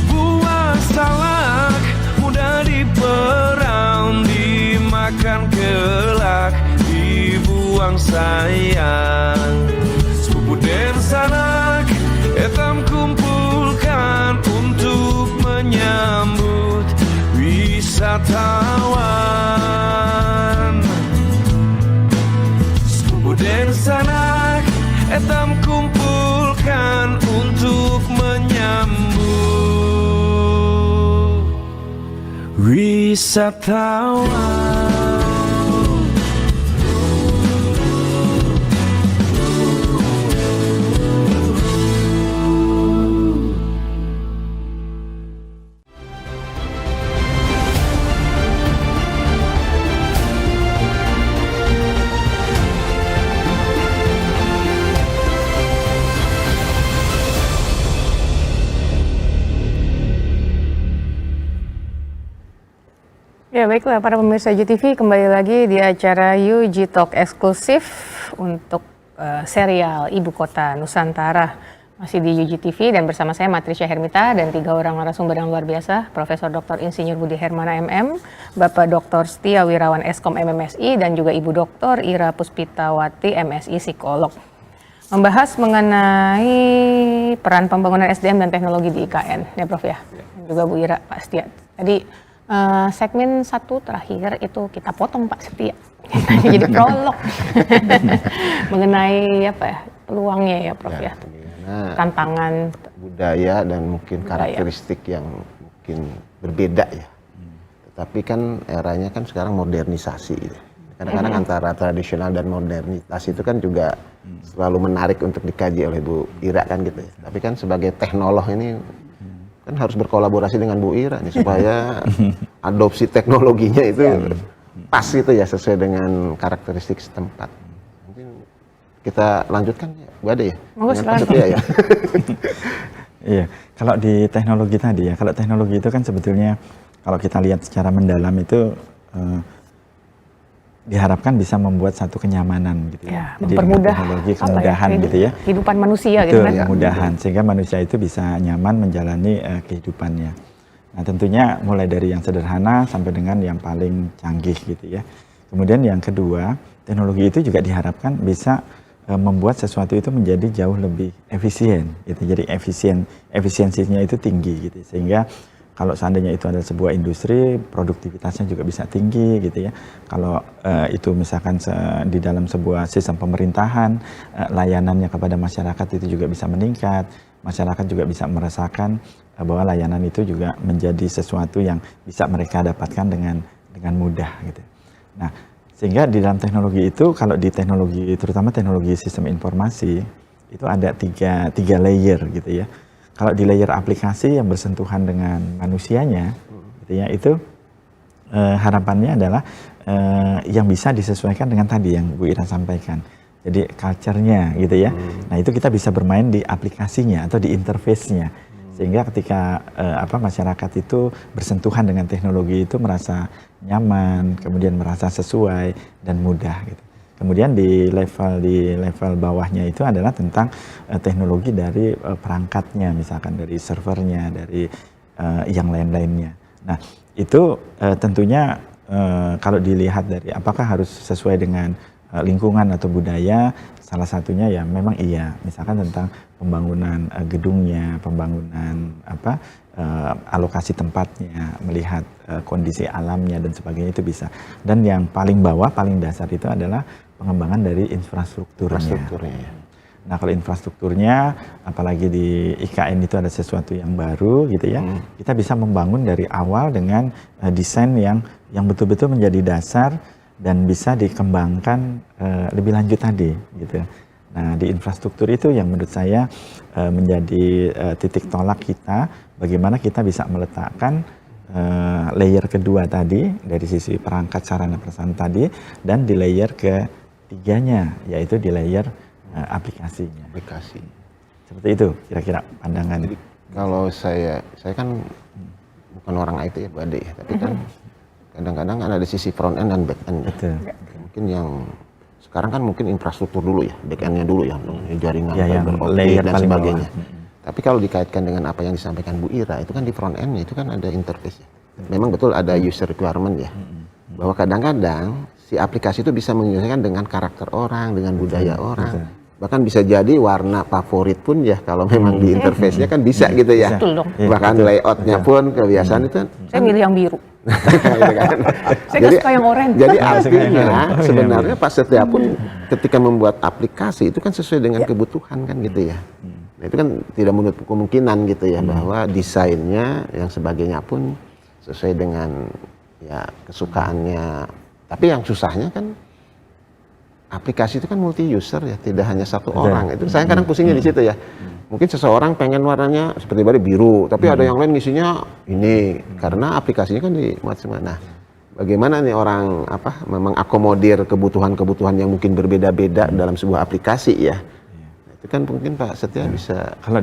Buah salak mudah diperam, dimakan kelak, dibuang sayang. Sepupu den sanak etam kumpulkan untuk menyambut wisatawan. Sepupu den sanak etam kumpulkan untuk menyambut wisatawan. Ya baiklah para pemirsa UJTV, kembali lagi di acara UJ Talk eksklusif untuk serial Ibu Kota Nusantara. Masih di UJTV dan bersama saya Matricia Hermita dan 3 orang narasumber yang luar biasa, Profesor Dr. Insinyur Budi Hermana MM, Bapak Dr. Setia Wirawan Eskom MMSI dan juga Ibu Dr. Ira Puspitawati MSI Psikolog. membahas mengenai peran pembangunan SDM dan teknologi di IKN, ya Prof ya. Dan juga Bu Ira, Pak Setia. Tadi segmen 1 terakhir itu kita potong Pak Setia. Jadi prolog mengenai apa ya, peluangnya ya Prof ya. Tantangan budaya dan mungkin karakteristik yang mungkin berbeda ya. Tetapi kan eranya kan sekarang modernisasi gitu. Kadang-kadang antara tradisional dan modernitas itu kan juga selalu menarik untuk dikaji oleh Bu Ira kan gitu ya. Tapi kan sebagai teknolog ini kan harus berkolaborasi dengan Bu Ira nih supaya adopsi teknologinya itu pas gitu ya, sesuai dengan karakteristik setempat. Mungkin kita lanjutkan ya, Bu Ade ya. Ya. Iya, kalau di teknologi tadi ya, kalau teknologi itu kan sebetulnya kalau kita lihat secara mendalam itu diharapkan bisa membuat satu kenyamanan gitu ya. Jadi mempermudah teknologi kemudahan gitu ya. Kehidupan manusia betul, gitu kan. kemudahan sehingga manusia itu bisa nyaman menjalani kehidupannya. Nah, tentunya mulai dari yang sederhana sampai dengan yang paling canggih gitu ya. Kemudian yang kedua, teknologi itu juga diharapkan bisa membuat sesuatu itu menjadi jauh lebih efisien gitu. Jadi efisiensinya itu tinggi gitu. Sehingga kalau seandainya itu adalah sebuah industri, produktivitasnya juga bisa tinggi gitu ya. Kalau itu misalkan di dalam sebuah sistem pemerintahan, layanannya kepada masyarakat itu juga bisa meningkat. Masyarakat juga bisa merasakan bahwa layanan itu juga menjadi sesuatu yang bisa mereka dapatkan dengan mudah gitu. Nah, sehingga di dalam teknologi itu, kalau di teknologi, terutama teknologi sistem informasi, itu ada tiga layer gitu ya. Kalau di layer aplikasi yang bersentuhan dengan manusianya, gitu ya, itu harapannya adalah yang bisa disesuaikan dengan tadi yang Bu Ira sampaikan. Jadi culture-nya gitu ya. Nah, itu kita bisa bermain di aplikasinya atau di interface-nya. Sehingga ketika masyarakat itu bersentuhan dengan teknologi itu merasa nyaman, kemudian merasa sesuai dan mudah gitu. Kemudian di level bawahnya itu adalah tentang teknologi dari perangkatnya, misalkan dari servernya, dari yang lain-lainnya. Nah, itu tentunya kalau dilihat dari apakah harus sesuai dengan lingkungan atau budaya, salah satunya ya memang iya, misalkan tentang pembangunan gedungnya, pembangunan alokasi tempatnya, melihat kondisi alamnya dan sebagainya itu bisa. Dan yang paling bawah, paling dasar itu adalah pengembangan dari infrastrukturnya. Nah, kalau infrastrukturnya, apalagi di IKN itu ada sesuatu yang baru gitu ya, kita bisa membangun dari awal dengan desain yang betul-betul menjadi dasar dan bisa dikembangkan lebih lanjut tadi gitu. Nah, di infrastruktur itu yang menurut saya menjadi titik tolak kita, bagaimana kita bisa meletakkan layer kedua tadi dari sisi perangkat sarana prasarana tadi, dan di layer ketiganya yaitu di layer aplikasinya. Aplikasi. Seperti itu kira-kira pandangan. Jadi, kalau saya kan bukan orang IT ya Bu Ade ya, tapi kan kadang-kadang kan ada sisi front end dan back end. Betul. Mungkin yang sekarang kan mungkin infrastruktur dulu ya, back end-nya dulu ya, jaringan, ya, fiber optik dan sebagainya. Tapi kalau dikaitkan dengan apa yang disampaikan Bu Ira, itu kan di front end-nya itu kan ada interface ya. Memang betul ada user requirement ya. Bahwa kadang-kadang si aplikasi itu bisa menyesuaikan dengan karakter orang, dengan budaya orang. Bahkan bisa jadi warna favorit pun ya, kalau memang di interface-nya kan bisa gitu ya. Betul dong. Bahkan layout-nya pun kebiasaan itu kan. Saya milih yang biru. Saya Jadi, suka yang oranye. jadi artinya sebenarnya Pak Setia pun ketika membuat aplikasi itu kan sesuai dengan kebutuhan kan gitu ya. Nah, itu kan tidak menutup kemungkinan gitu ya, bahwa desainnya yang sebagainya pun sesuai dengan ya kesukaannya. Tapi yang susahnya kan aplikasi itu kan multi user ya, tidak hanya satu orang. Itu saya kadang pusingnya di situ ya. Mungkin seseorang pengen warnanya seperti biru, tapi ada yang lain ngisinya ini, karena aplikasinya kan dimuat semua. Nah, bagaimana nih orang memang akomodir kebutuhan-kebutuhan yang mungkin berbeda-beda dalam sebuah aplikasi ya. Nah, itu kan mungkin Pak Setia bisa. Kalau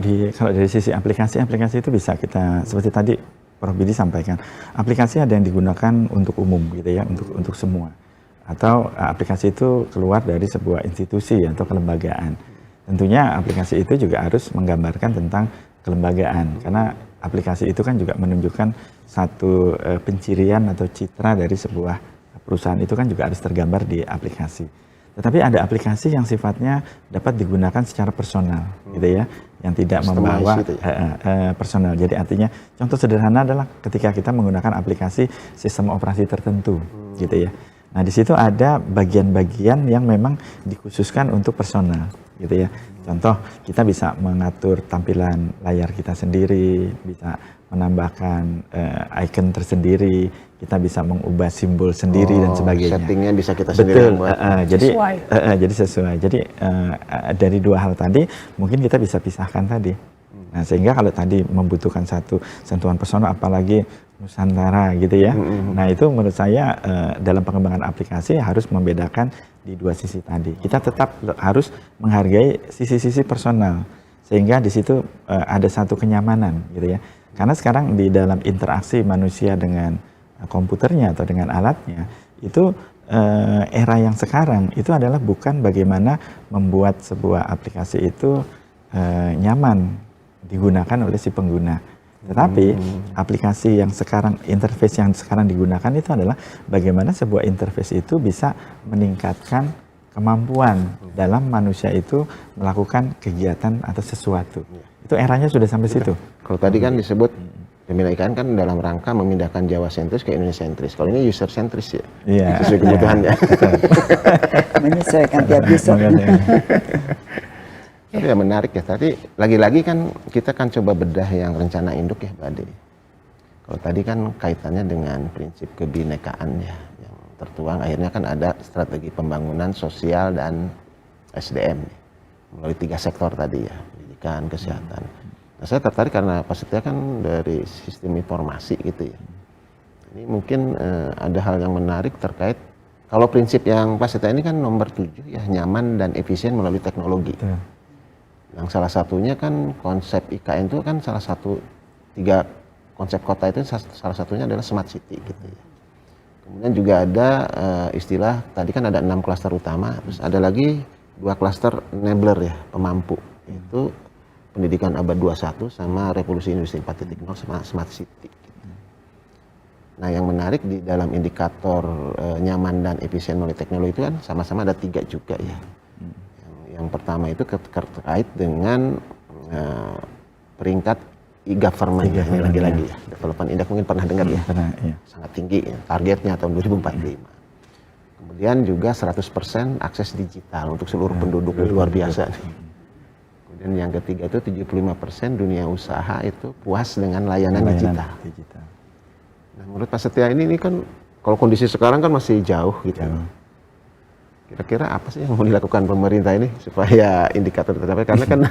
dari sisi aplikasi itu bisa kita seperti tadi Prof Bidi sampaikan. Aplikasi ada yang digunakan untuk umum gitu ya, untuk semua. Atau aplikasi itu keluar dari sebuah institusi atau kelembagaan. Tentunya aplikasi itu juga harus menggambarkan tentang kelembagaan, karena aplikasi itu kan juga menunjukkan satu pencirian atau citra dari sebuah perusahaan, itu kan juga harus tergambar di aplikasi. Tetapi ada aplikasi yang sifatnya dapat digunakan secara personal, gitu ya, yang tidak membawa gitu ya? personal. Jadi artinya contoh sederhana adalah ketika kita menggunakan aplikasi sistem operasi tertentu, gitu ya. Nah, di situ ada bagian-bagian yang memang dikhususkan untuk personal, gitu ya. Contoh, kita bisa mengatur tampilan layar kita sendiri, bisa menambahkan icon tersendiri, kita bisa mengubah simbol sendiri dan sebagainya. Settingnya bisa kita sendiri Betul, buat. jadi sesuai. Jadi dari dua hal tadi, mungkin kita bisa pisahkan tadi. Nah, sehingga kalau tadi membutuhkan satu sentuhan personal, apalagi Nusantara gitu ya. Nah, itu menurut saya dalam pengembangan aplikasi harus membedakan di dua sisi tadi. Kita tetap harus menghargai sisi-sisi personal, sehingga di situ ada satu kenyamanan gitu ya. Karena sekarang di dalam interaksi manusia dengan komputernya atau dengan alatnya, itu era yang sekarang itu adalah bukan bagaimana membuat sebuah aplikasi itu nyaman digunakan oleh si pengguna. Tetapi aplikasi yang sekarang, interface yang sekarang digunakan itu adalah bagaimana sebuah interface itu bisa meningkatkan kemampuan dalam manusia itu melakukan kegiatan atau sesuatu. Itu eranya sudah sampai situ. Kalau tadi kan disebut pemindahan kan dalam rangka memindahkan Jawa sentris ke Indonesia sentris. Kalau ini user sentris ya, sesuai kebutuhannya. Menyesuaikan tiap user. Tapi ya menarik ya, tadi lagi-lagi kan kita kan coba bedah yang rencana induk ya Mbak Ade. Kalau tadi kan kaitannya dengan prinsip kebinekaan ya, yang tertuang akhirnya kan ada strategi pembangunan sosial dan SDM ya, melalui 3 sektor tadi ya, pendidikan, kesehatan. Nah, saya tertarik karena Pak Setia kan dari sistem informasi gitu ya. Ini mungkin ada hal yang menarik terkait, kalau prinsip yang Pak Setia ini kan nomor 7 ya, nyaman dan efisien melalui teknologi. Betul. Yang salah satunya kan konsep IKN itu kan salah satu 3 konsep kota itu salah satunya adalah smart city gitu ya. Kemudian juga ada istilah tadi kan ada 6 klaster utama, terus ada lagi 2 klaster enabler ya, pemampu. Itu pendidikan abad 21 sama revolusi industri 4.0 sama smart city. Gitu. Nah, yang menarik di dalam indikator nyaman dan efisien melalui teknologi itu kan sama-sama ada 3 juga ya. Yang pertama itu terkait dengan peringkat e-government ya, ini lagi-lagi ya, development index mungkin pernah dengar ya, Iya. sangat tinggi ya, targetnya tahun 2045. Kemudian juga 100% akses digital untuk seluruh penduduk, luar biasa. Kemudian yang ketiga itu 75% dunia usaha itu puas dengan layanan digital. Nah, menurut Pak Setia ini kan kalau kondisi sekarang kan masih jauh gitu. Kira-kira apa sih yang mau dilakukan pemerintah ini supaya indikator tercapai? Karena kan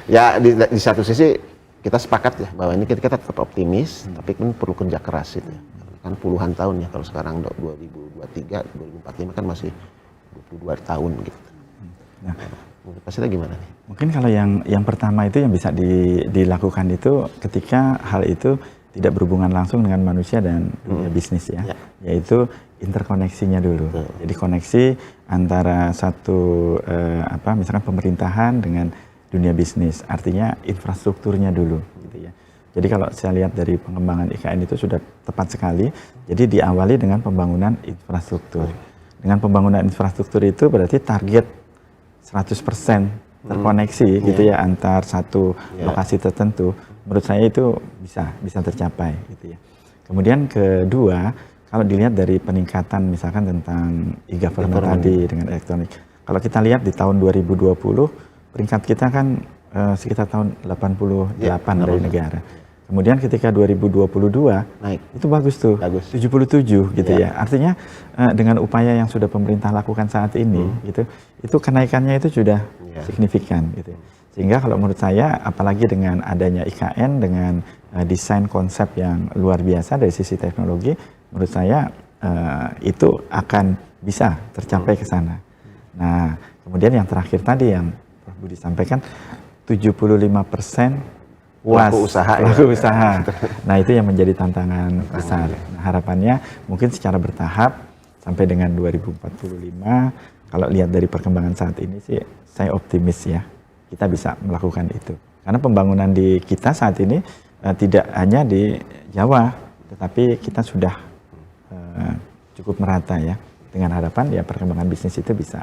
ya di satu sisi kita sepakat ya bahwa ini kita tetap optimis, tapi kan perlu kerja keras itu ya. Kan puluhan tahun ya, kalau sekarang 2023, 2045 kan masih 22 tahun gitu. Nah, pastinya gimana nih? Mungkin kalau yang pertama itu yang bisa dilakukan itu ketika hal itu tidak berhubungan langsung dengan manusia dan dunia bisnis ya, yaitu interkoneksinya dulu. Jadi koneksi antara satu misalkan pemerintahan dengan dunia bisnis, artinya infrastrukturnya dulu gitu ya. Jadi kalau saya lihat dari pengembangan IKN itu sudah tepat sekali. Jadi diawali dengan pembangunan infrastruktur. Dengan pembangunan infrastruktur itu berarti target 100% terkoneksi gitu ya antar satu lokasi tertentu. Menurut saya itu bisa tercapai gitu ya. Kemudian kedua, kalau dilihat dari peningkatan misalkan tentang e-government tadi dengan elektronik. Kalau kita lihat di tahun 2020 peringkat kita kan sekitar tahun 88 dari negara. Kemudian ketika 2022 naik. Itu bagus tuh. 77 gitu ya. Artinya dengan upaya yang sudah pemerintah lakukan saat ini gitu, itu kenaikannya itu sudah signifikan gitu. Sehingga kalau menurut saya apalagi dengan adanya IKN dengan desain konsep yang luar biasa dari sisi teknologi, menurut saya itu akan bisa tercapai ke sana. Nah, kemudian yang terakhir tadi yang Prof. Budi sampaikan 75% pelaku usaha. Nah, itu yang menjadi tantangan besar. Nah, harapannya mungkin secara bertahap sampai dengan 2045, kalau lihat dari perkembangan saat ini sih saya optimis ya. Kita bisa melakukan itu. Karena pembangunan di kita saat ini tidak hanya di Jawa, tetapi kita sudah cukup merata ya. Dengan harapan ya perkembangan bisnis itu bisa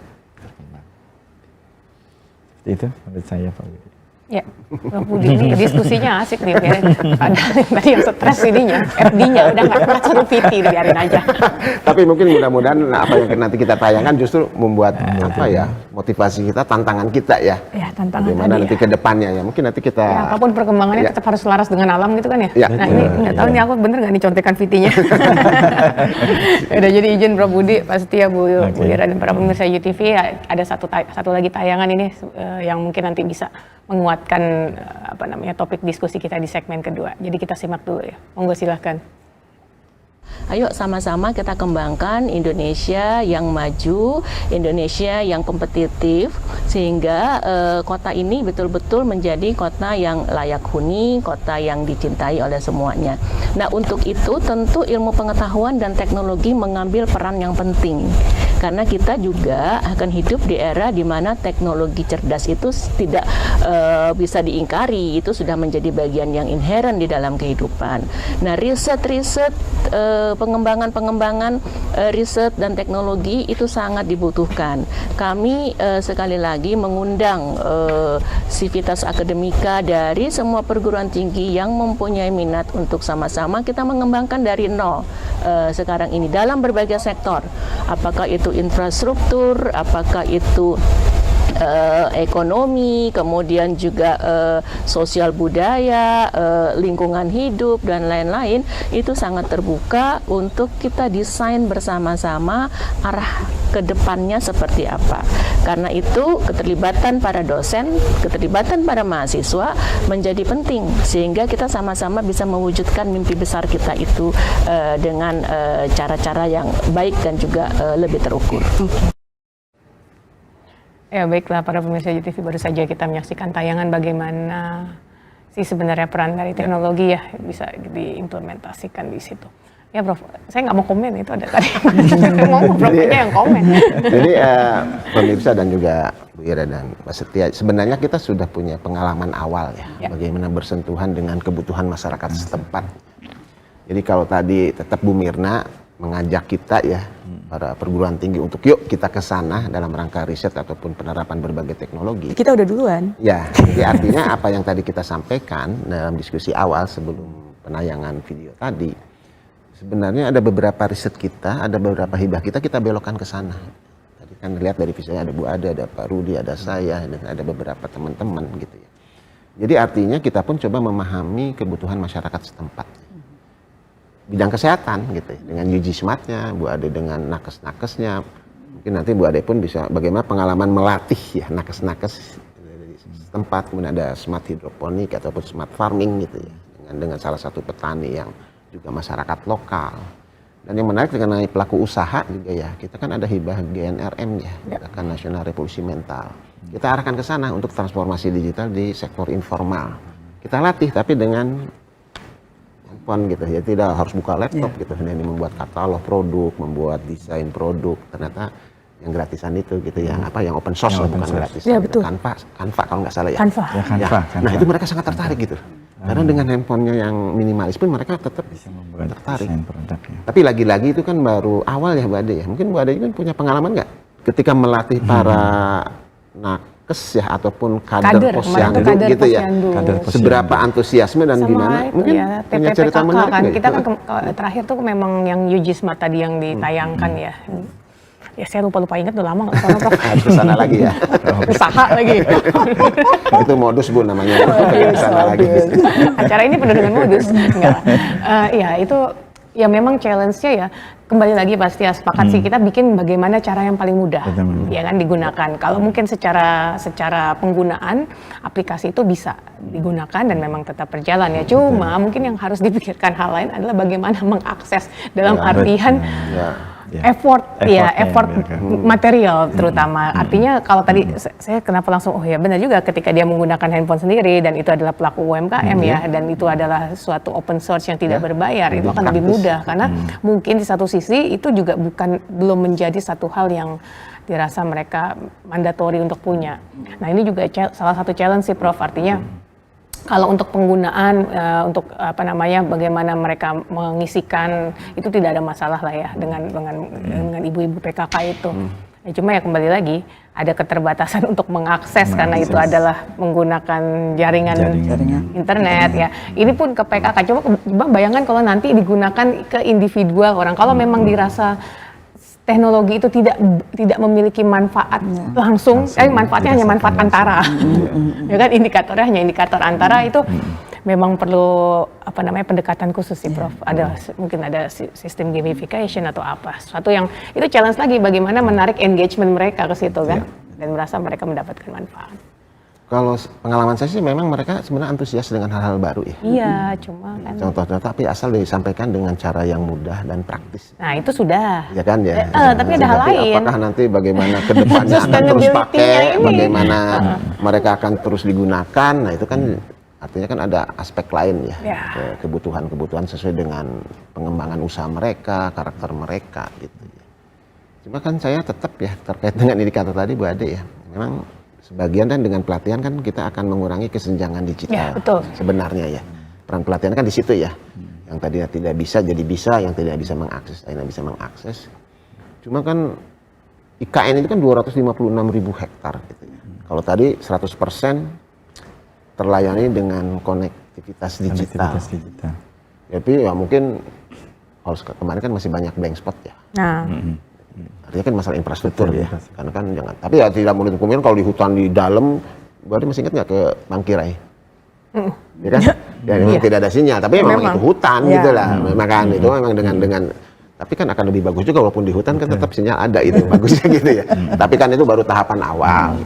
Itu menurut saya Pak Budi. Ya, Prof Budi ini diskusinya asik nih, biarin. Padahal tadi yang stres ininya, FD-nya udah nggak kuat suruh PT, biarin aja. Tapi mungkin mudah-mudahan apa yang nanti kita tayangkan justru membuat apa ya, motivasi kita, tantangan kita ya. Ya, tantangan Bagaimana tadi nanti ke depannya ya. Mungkin nanti kita ya, apapun perkembangannya tetap harus selaras dengan alam gitu kan ya. Ya. Nah ini nggak tahu nih aku bener nggak nih contekan VT-nya. Udah jadi izin Prof Budi, Pak Setia, Bu Ira dan para pemirsa UTV, ada satu lagi tayangan ini yang mungkin nanti bisa menguatkan topik diskusi kita di segmen kedua. Jadi kita simak dulu ya. Monggo silahkan. Ayo sama-sama kita kembangkan Indonesia yang maju, Indonesia yang kompetitif, sehingga kota ini betul-betul menjadi kota yang layak huni, kota yang dicintai oleh semuanya. Nah, untuk itu tentu ilmu pengetahuan dan teknologi mengambil peran yang penting. Karena kita juga akan hidup di era di mana teknologi cerdas itu tidak bisa diingkari, itu sudah menjadi bagian yang inheren di dalam kehidupan. Nah, riset-riset, pengembangan riset dan teknologi itu sangat dibutuhkan. Kami sekali lagi mengundang sivitas akademika dari semua perguruan tinggi yang mempunyai minat untuk sama-sama kita mengembangkan dari nol sekarang ini dalam berbagai sektor. Apakah itu infrastruktur, apakah itu ekonomi, kemudian juga sosial budaya, lingkungan hidup, dan lain-lain, itu sangat terbuka untuk kita desain bersama-sama arah ke depannya seperti apa. Karena itu keterlibatan para dosen, keterlibatan para mahasiswa menjadi penting, sehingga kita sama-sama bisa mewujudkan mimpi besar kita itu dengan cara-cara yang baik dan juga lebih terukur. Ya baiklah para pemirsa UTV, baru saja kita menyaksikan tayangan bagaimana sih sebenarnya peran dari teknologi ya bisa diimplementasikan di situ. Ya Prof, saya nggak mau komen, itu ada tadi. Mau Prof aja yang komen. Jadi pemirsa dan juga Bu Ira dan Pak Setia, sebenarnya kita sudah punya pengalaman awal ya, bagaimana bersentuhan dengan kebutuhan masyarakat setempat. Jadi kalau tadi tetap Bu Mirna mengajak kita ya, para perguruan tinggi untuk yuk kita ke sana dalam rangka riset ataupun penerapan berbagai teknologi. Kita udah duluan. Ya, jadi artinya apa yang tadi kita sampaikan dalam diskusi awal sebelum penayangan video tadi, sebenarnya ada beberapa riset kita, ada beberapa hibah kita belokkan ke sana. Tadi kan lihat dari visualnya ada Bu Ade, ada Pak Rudi, ada saya, dan ada beberapa teman-teman gitu ya. Jadi artinya kita pun coba memahami kebutuhan masyarakat setempat. Bidang kesehatan gitu ya, dengan UG Smart-nya, Bu Ade dengan nakes-nakesnya. Mungkin nanti Bu Ade pun bisa bagaimana pengalaman melatih ya nakes-nakes dari setempat. Kemudian ada smart hidroponik ataupun smart farming gitu ya, dengan salah satu petani yang juga masyarakat lokal. Dan yang menarik mengenai pelaku usaha juga ya, kita kan ada hibah GNRM ya, Gerakan Nasional Revolusi Mental. Kita arahkan ke sana untuk transformasi digital di sektor informal. Kita latih tapi dengan handphone gitu ya, tidak harus buka laptop gitu. Dan ini membuat katalog produk, membuat desain produk, ternyata yang gratisan itu gitu ya, yang open source lah, bukan gratis. Ya, betul. Canva kalau nggak salah ya. Canva. Ya, Canva. Nah itu mereka sangat tertarik gitu. Karena dengan handphonenya yang minimalis pun mereka tetap Bisa membuat tertarik. desain produknya. Tapi lagi-lagi itu kan baru awal ya Bu Ade ya. Mungkin Bu Ade kan punya pengalaman nggak ketika melatih para nakes ya ataupun kader posyandu gitu ya. Kader posyandu. Seberapa antusiasme dan Sama gimana? itu Mungkin ya, punya cerita TPPKK menarik kan. nggak Kita itu? kan terakhir tuh memang yang UG Smart tadi yang ditayangkan ya. Ya saya lupa ingat, udah lama nggak kesana Prof. Harus kesana lagi ya. Usaha lagi. Itu modus Bu namanya. Kesana lagi. Acara ini penuh dengan modus. Enggak. Ya itu ya memang challenge-nya ya. Kembali lagi pasti ya sepakat sih kita bikin bagaimana cara yang paling mudah ya kan digunakan. Kalau mungkin secara penggunaan aplikasi itu bisa digunakan dan memang tetap berjalan ya. Cuma mungkin yang harus dipikirkan hal lain adalah bagaimana mengakses dalam artian effort material terutama. Artinya kalau tadi saya kenapa langsung oh ya benar juga ketika dia menggunakan handphone sendiri dan itu adalah pelaku UMKM ya, dan itu adalah suatu open source yang tidak berbayar, itu akan lebih mudah karena mungkin di satu sisi itu juga belum menjadi satu hal yang dirasa mereka mandatori untuk punya. Nah ini juga salah satu challenge sih Prof, artinya kalau untuk penggunaan untuk bagaimana mereka mengisikan itu tidak ada masalah lah ya dengan ibu-ibu PKK itu. Ya, cuma ya kembali lagi ada keterbatasan untuk mengakses karena itu adalah menggunakan jaringan internet ya. Ini pun ke PKK. Coba bayangkan kalau nanti digunakan ke individual orang. Kalau memang dirasa teknologi itu tidak memiliki manfaat langsung, manfaatnya hanya manfaat antara. Ya kan, indikatornya hanya indikator antara, itu memang perlu pendekatan khusus sih, Prof. Mungkin ada sistem gamification atau apa. Suatu yang itu challenge lagi, bagaimana menarik engagement mereka ke situ kan, dan merasa mereka mendapatkan manfaat. Kalau pengalaman saya sih memang mereka sebenarnya antusias dengan hal-hal baru ya. Iya, cuma kan. Contoh-contoh, tapi asal disampaikan dengan cara yang mudah dan praktis. Nah itu sudah. Ya kan ya. Tapi ada hal lain. Apakah nanti bagaimana ke depannya akan terus pakai, bagaimana mereka akan terus digunakan. Nah itu kan artinya kan ada aspek lain ya. Kebutuhan-kebutuhan sesuai dengan pengembangan usaha mereka, karakter mereka gitu ya. Cuma kan saya tetap ya terkait dengan indikator tadi Bu Ade ya. Memang sebagian dan dengan pelatihan kan kita akan mengurangi kesenjangan digital. Betul. Sebenarnya ya. Peran pelatihan kan di situ ya. Yang tadinya tidak bisa jadi bisa, yang tidak bisa mengakses akhirnya bisa mengakses. Cuma kan IKN itu kan 256.000 hektar gitu ya. Kalau tadi 100% terlayani dengan konektivitas digital. Tapi ya mungkin kalau kemarin kan masih banyak blank spot ya. Nah. Artinya kan masalah infrastruktur ya. Karena kan jangan. Tapi ya tidak menutup kemungkinan kalau di hutan di dalam, berarti masih ingat nggak ke Mangkirai? Ya kan? Ya memang tidak ada sinyal, tapi memang itu hutan gitu lah. Memang kan itu memang dengan tapi kan akan lebih bagus juga walaupun di hutan kan tetap sinyal ada itu bagusnya gitu ya. Tapi kan itu baru tahapan awal.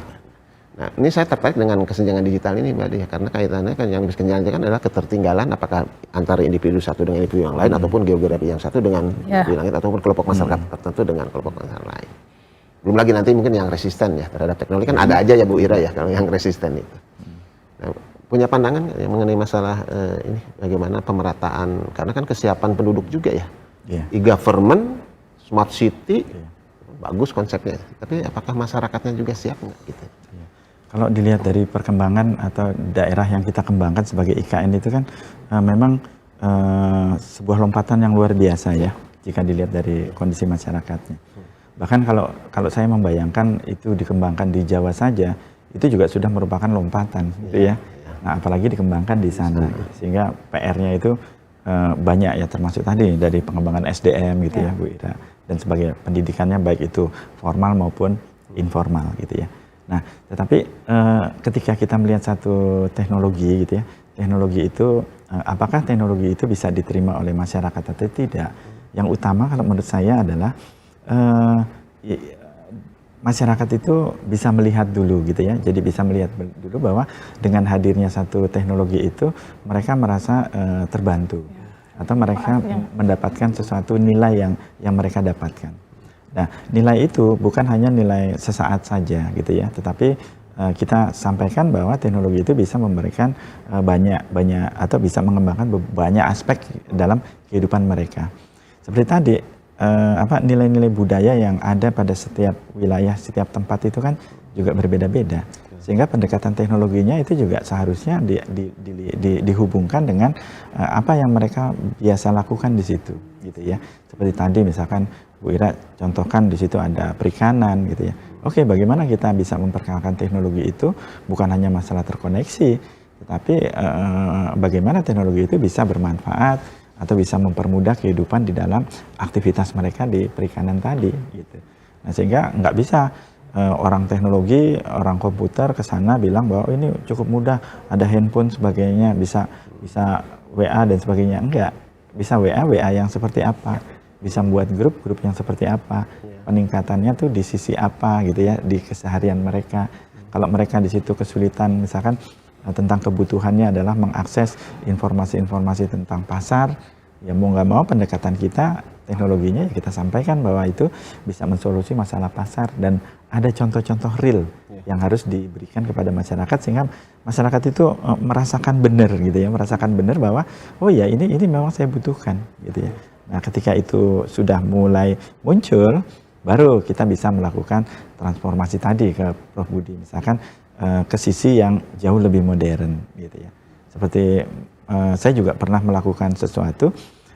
Nah, ini saya tertarik dengan kesenjangan digital ini Mbak Dia, karena kaitannya kan yang kesenjangan kan adalah ketertinggalan apakah antara individu satu dengan individu yang lain ataupun geografi yang satu dengan individu lain ataupun kelompok masyarakat tertentu dengan kelompok masyarakat lain. Belum lagi nanti mungkin yang resisten ya terhadap teknologi kan ada aja ya Bu Ira ya kalau yang resisten itu. Nah, punya pandangan yang mengenai masalah ini bagaimana pemerataan karena kan kesiapan penduduk juga ya. E-government, smart city bagus konsepnya, tapi apakah masyarakatnya juga siap nggak gitu? Kalau dilihat dari perkembangan atau daerah yang kita kembangkan sebagai IKN itu kan memang sebuah lompatan yang luar biasa ya jika dilihat dari kondisi masyarakatnya. Bahkan kalau saya membayangkan itu dikembangkan di Jawa saja itu juga sudah merupakan lompatan gitu ya. Nah apalagi dikembangkan di sana sehingga PR-nya itu banyak ya termasuk tadi dari pengembangan SDM gitu ya Bu Ira dan sebagai pendidikannya baik itu formal maupun informal gitu ya. Nah, tetapi ketika kita melihat satu teknologi gitu ya, teknologi itu apakah teknologi itu bisa diterima oleh masyarakat atau tidak? Yang utama kalau menurut saya adalah masyarakat itu bisa melihat dulu gitu ya. Jadi bisa melihat dulu bahwa dengan hadirnya satu teknologi itu mereka merasa terbantu atau mereka mendapatkan sesuatu nilai yang mereka dapatkan. Nah, nilai itu bukan hanya nilai sesaat saja gitu ya, tetapi kita sampaikan bahwa teknologi itu bisa memberikan banyak atau bisa mengembangkan banyak aspek dalam kehidupan mereka. Seperti tadi nilai-nilai budaya yang ada pada setiap wilayah, setiap tempat itu kan juga berbeda-beda. Sehingga pendekatan teknologinya itu juga seharusnya dihubungkan dengan apa yang mereka biasa lakukan di situ gitu ya. Seperti tadi misalkan Bu Ira contohkan di situ ada perikanan gitu ya. Oke, bagaimana kita bisa memperkenalkan teknologi itu bukan hanya masalah terkoneksi, tetapi bagaimana teknologi itu bisa bermanfaat atau bisa mempermudah kehidupan di dalam aktivitas mereka di perikanan tadi gitu. Nah, sehingga nggak bisa orang teknologi, orang komputer ke sana bilang bahwa ini cukup mudah, ada handphone sebagainya, bisa WA dan sebagainya. Enggak, bisa WA yang seperti apa, bisa membuat grup yang seperti apa, peningkatannya tuh di sisi apa gitu ya, di keseharian mereka. Kalau mereka di situ kesulitan misalkan tentang kebutuhannya adalah mengakses informasi-informasi tentang pasar, ya mau nggak mau pendekatan kita teknologinya ya kita sampaikan bahwa itu bisa mensolusi masalah pasar dan ada contoh-contoh real yang harus diberikan kepada masyarakat sehingga masyarakat itu merasakan benar gitu ya, merasakan benar bahwa oh ya ini memang saya butuhkan gitu ya. Nah, ketika itu sudah mulai muncul baru kita bisa melakukan transformasi tadi ke Prof Budi misalkan ke sisi yang jauh lebih modern gitu ya. Seperti saya juga pernah melakukan sesuatu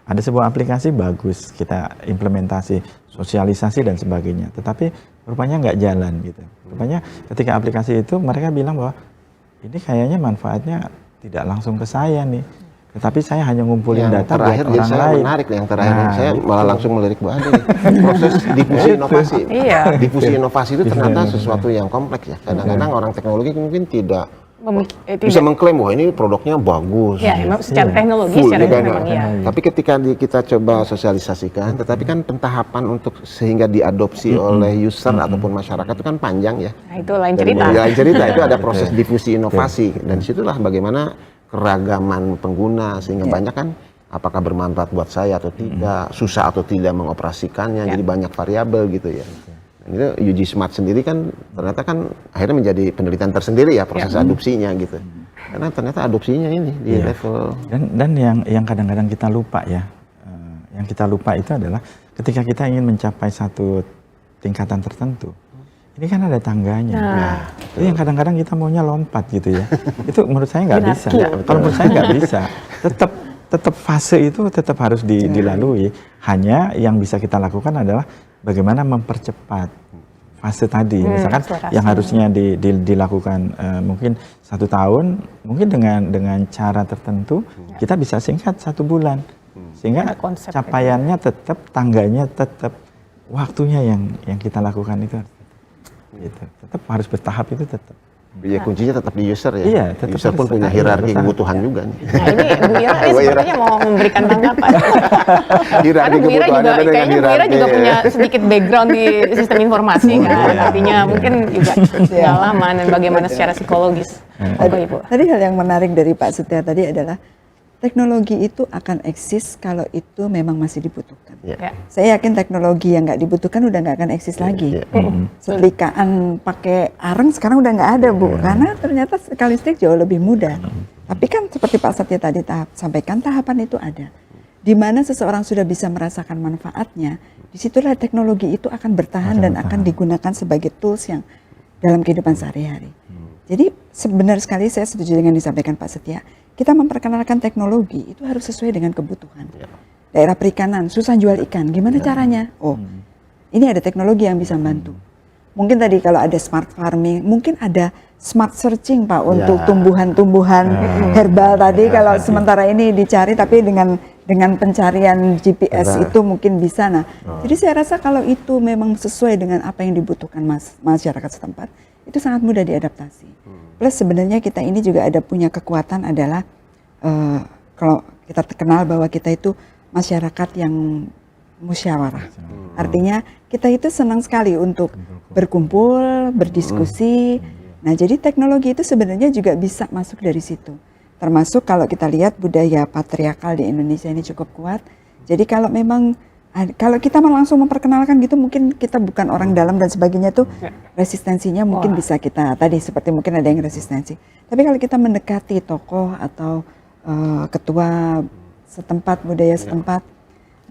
ada sebuah aplikasi bagus, kita implementasi, sosialisasi dan sebagainya, tetapi rupanya nggak jalan gitu. Rupanya ketika aplikasi itu mereka bilang bahwa ini kayaknya manfaatnya tidak langsung ke saya nih, tetapi saya hanya ngumpulin data terakhir buat orang saya lain. menarik nih, yang terakhir saya malah langsung melirik Bu Ade nih. Proses difusi inovasi. Iya. Difusi inovasi itu ternyata sesuatu yang kompleks ya. Kadang-kadang orang teknologi mungkin tidak bisa mengklaim bahwa ini produknya bagus. Ya, emang secara teknologi, full, secara ya kan? memang iya. Tapi ketika kita coba sosialisasikan, tetapi kan pentahapan untuk sehingga diadopsi oleh user ataupun masyarakat itu kan panjang ya. Nah, itu lain Dan cerita. lain cerita itu ada proses difusi inovasi dan disitulah bagaimana keragaman pengguna sehingga banyak kan apakah bermanfaat buat saya atau tidak, susah atau tidak mengoperasikannya, jadi banyak variabel gitu ya. Dan itu UG Smart sendiri kan ternyata kan akhirnya menjadi penelitian tersendiri ya proses adopsinya gitu. Karena ternyata adopsinya ini di level Dan yang kadang-kadang kita lupa ya, yang kita lupa itu adalah ketika kita ingin mencapai satu tingkatan tertentu, ini kan ada tangganya. Nah, itu yang kadang-kadang kita maunya lompat gitu ya. Itu menurut saya nggak bisa. Kalau menurut saya nggak bisa. Tetap fase itu tetap harus dilalui. Hanya yang bisa kita lakukan adalah bagaimana mempercepat fase tadi. Misalkan yang harusnya dilakukan mungkin 1 tahun, mungkin dengan cara tertentu kita bisa singkat 1 bulan. Sehingga capaiannya tetap, tangganya tetap, waktunya yang kita lakukan itu gitu. Tetap harus bertahap itu tetap. ya kuncinya tetap di user ya. Iya, tetap user pun harus punya tetap hierarki bertahan. kebutuhan juga nih. Nah, ini Bu Ira ini sepertinya mau memberikan tanggapan. Karena Bu Ira juga, kayaknya Bu Ira juga punya sedikit background di sistem informasi kan. Artinya mungkin juga pengalaman dan bagaimana secara psikologis. Ibu. Tadi hal yang menarik dari Pak Setia tadi adalah teknologi itu akan eksis kalau itu memang masih dibutuhkan. Ya. Saya yakin teknologi yang nggak dibutuhkan udah nggak akan eksis lagi. Selikaan pakai areng sekarang udah nggak ada Bu, karena ternyata sekali listrik jauh lebih mudah. Tapi kan seperti Pak Setia tadi sampaikan, tahapan itu ada. Di mana seseorang sudah bisa merasakan manfaatnya, disitulah teknologi itu akan bertahan dan akan digunakan sebagai tools yang dalam kehidupan sehari-hari. Jadi sebenar sekali saya setuju dengan disampaikan Pak Setia. Kita memperkenalkan teknologi itu harus sesuai dengan kebutuhan. Daerah perikanan, susah jual ikan, gimana caranya? Oh, ini ada teknologi yang bisa membantu. Mungkin tadi kalau ada smart farming, mungkin ada smart searching Pak untuk tumbuhan-tumbuhan herbal tadi. Kalau sementara ini dicari, tapi dengan pencarian GPS itu mungkin bisa. Nah, jadi saya rasa kalau itu memang sesuai dengan apa yang dibutuhkan masyarakat setempat, itu sangat mudah diadaptasi. Plus sebenarnya kita ini juga ada punya kekuatan adalah kalau kita terkenal bahwa kita itu masyarakat yang musyawarah. Artinya kita itu senang sekali untuk berkumpul, berdiskusi. Nah, jadi teknologi itu sebenarnya juga bisa masuk dari situ. Termasuk kalau kita lihat budaya patriarkal di Indonesia ini cukup kuat. Jadi kalau memang kalau kita langsung memperkenalkan gitu, mungkin kita bukan orang dalam dan sebagainya tuh resistensinya mungkin bisa kita tadi seperti mungkin ada yang resistensi. Tapi kalau kita mendekati tokoh atau ketua setempat, budaya setempat,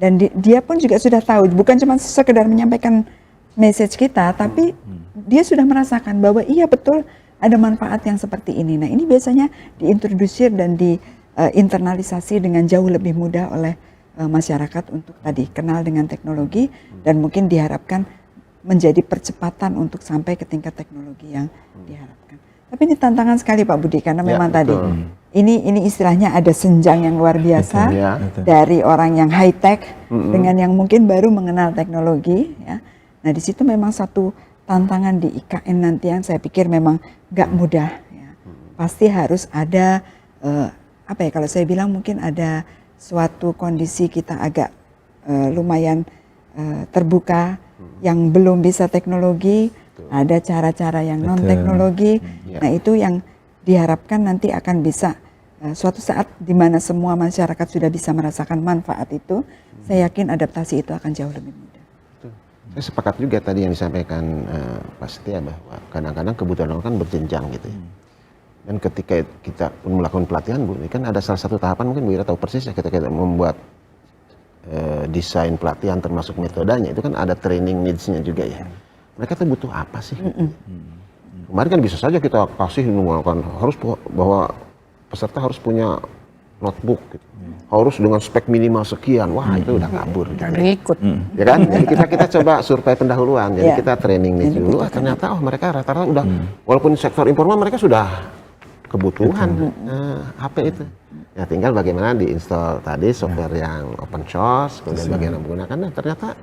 dan dia pun juga sudah tahu, bukan cuma sekedar menyampaikan message kita, tapi dia sudah merasakan bahwa iya betul ada manfaat yang seperti ini. Nah, ini biasanya diintrodusir dan diinternalisasi dengan jauh lebih mudah oleh masyarakat untuk tadi kenal dengan teknologi dan mungkin diharapkan menjadi percepatan untuk sampai ke tingkat teknologi yang diharapkan. Tapi ini tantangan sekali Pak Budi karena memang tadi ini istilahnya ada senjang yang luar biasa dari orang yang high tech dengan yang mungkin baru mengenal teknologi ya. Nah, di situ memang satu tantangan di IKN nanti yang saya pikir memang gak mudah ya. Pasti harus ada apa ya, kalau saya bilang mungkin ada suatu kondisi kita agak lumayan terbuka, yang belum bisa teknologi, ada cara-cara yang non-teknologi. Nah, itu yang diharapkan nanti akan bisa suatu saat di mana semua masyarakat sudah bisa merasakan manfaat itu, saya yakin adaptasi itu akan jauh lebih mudah. Saya sepakat juga tadi yang disampaikan Pak Setia bahwa kadang-kadang kebutuhan orang kan berjenjang gitu ya. Dan ketika kita pun melakukan pelatihan Bu, ini kan ada salah satu tahapan mungkin Bu Ira tahu persis ya, ketika kita membuat desain pelatihan termasuk metodenya, itu kan ada training needs-nya juga ya. Mereka tuh butuh apa sih? Kemarin kan bisa saja kita kasih harus bahwa peserta harus punya notebook gitu. Harus dengan spek minimal sekian, wah itu udah kabur gitu. Ngikut. Ya kan? Jadi kita coba survei pendahuluan, jadi kita training nih dulu, ternyata mereka rata-rata udah, walaupun sektor informal mereka sudah kebutuhan HP itu. Ya tinggal bagaimana diinstal tadi software yang open source, kemudian bagaimana menggunakannya, ternyata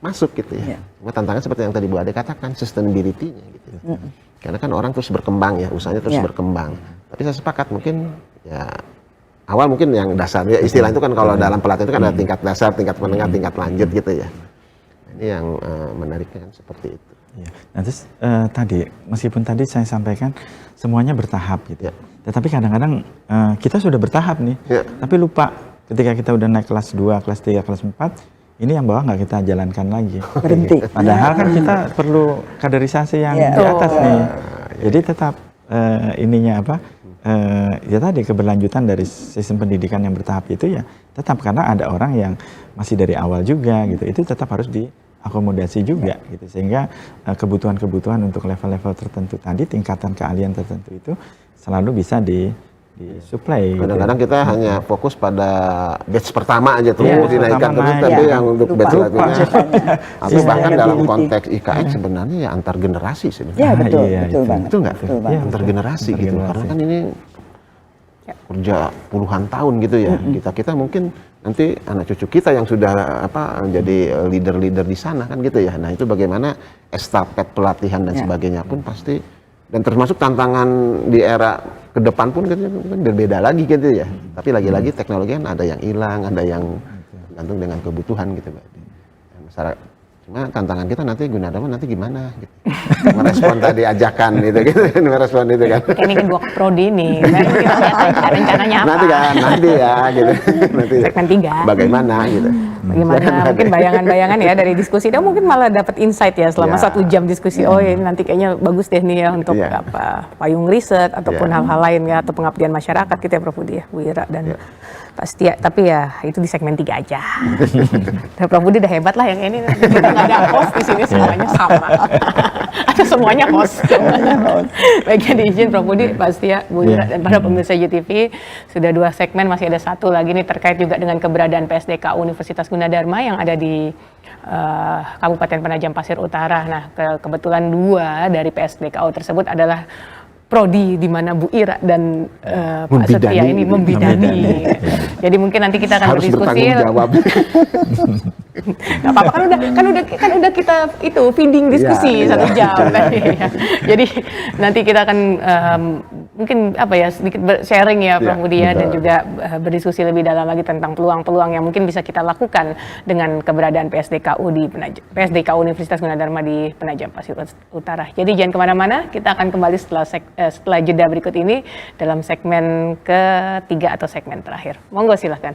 masuk gitu ya. Cuma tantangan seperti yang tadi Bu Ade katakan, sustainability-nya gitu. Karena kan orang terus berkembang ya, usahanya terus berkembang. Tapi saya sepakat mungkin ya awal mungkin yang dasar ya, istilah itu kan kalau dalam pelatihan itu kan ada tingkat dasar, tingkat menengah, tingkat lanjut gitu ya. Ini yang menariknya kan seperti itu. Ya. Nah, terus tadi meskipun tadi saya sampaikan semuanya bertahap gitu. Tetapi kadang-kadang kita sudah bertahap nih, tapi lupa ketika kita udah naik kelas 2, kelas 3, kelas 4, ini yang bawah nggak kita jalankan lagi. Berhenti. Padahal kan kita perlu kaderisasi yang di atas nih. Jadi tetap ininya apa? Ya tadi keberlanjutan dari sistem pendidikan yang bertahap itu ya tetap, karena ada orang yang masih dari awal juga gitu, itu tetap harus diakomodasi juga gitu, sehingga kebutuhan-kebutuhan untuk level-level tertentu tadi, tingkatan keahlian tertentu itu selalu bisa disuplai. Kadang-kadang gitu. kita hanya fokus pada batch pertama aja terus dinaikkan terus, tapi yang untuk batch selanjutnya, atau bahkan dalam konteks IKX sebenarnya ya antar generasi sebenarnya. Ya betul, iya, betul banget. Betul nggak? Betul banget. Antar generasi gitu, karena kan ini kerja puluhan tahun gitu ya. Kita mungkin nanti anak cucu kita yang sudah menjadi leader-leader di sana kan gitu ya. Nah itu bagaimana estafet pelatihan dan sebagainya pun pasti, dan termasuk tantangan di era ke depan pun kan berbeda lagi gitu ya. Tapi lagi-lagi teknologi kan ada yang hilang, ada yang tergantung dengan kebutuhan gitu Mbak. Masyarakat, cuma tantangan kita nanti Gunadarma nanti gimana gitu. Merespon tadi ajakan gitu, merespon itu kan. Ini kan 2 prodi nih, rencananya apa? Nanti ya gitu. Nanti Segmen 3. bagaimana gitu. Bagaimana mungkin bayangan-bayangan ya dari diskusi, dan mungkin malah dapat insight ya selama 1 jam diskusi. Oh ini nanti kayaknya bagus deh nih ya untuk payung riset ataupun hal-hal lain ya, atau pengabdian masyarakat gitu ya Prof Budi ya, Bu Ira dan pasti ya, tapi ya itu di segmen 3 aja. Dan Prof Budi udah hebat lah yang ini, kita nggak ada host di sini, semuanya sama. Atau semuanya host. Baiknya diizin Prof Budi, pasti ya Bu Ira dan para pemirsa JTV, sudah 2 segmen, masih ada 1 lagi nih terkait juga dengan keberadaan PSDK Universitas Gunadarma yang ada di Kabupaten Penajam Pasir Utara. Nah kebetulan 2 dari PSDKU tersebut adalah prodi di mana Bu Ira dan Pak Setia ini membidani. Jadi mungkin nanti kita akan harus berdiskusi. bertanggung jawab. Nggak apa-apa, kan udah kita itu feeding diskusi 1 jam tadi. Ya. Jadi nanti kita akan mungkin sedikit sharing ya Prof Budi ya, dan juga berdiskusi lebih dalam lagi tentang peluang-peluang yang mungkin bisa kita lakukan dengan keberadaan PSDKU Universitas Gunadarma di Penajam Pasir Utara. Jadi jangan kemana-mana, kita akan kembali setelah jeda berikut ini dalam segmen ketiga atau segmen terakhir. Monggo silahkan.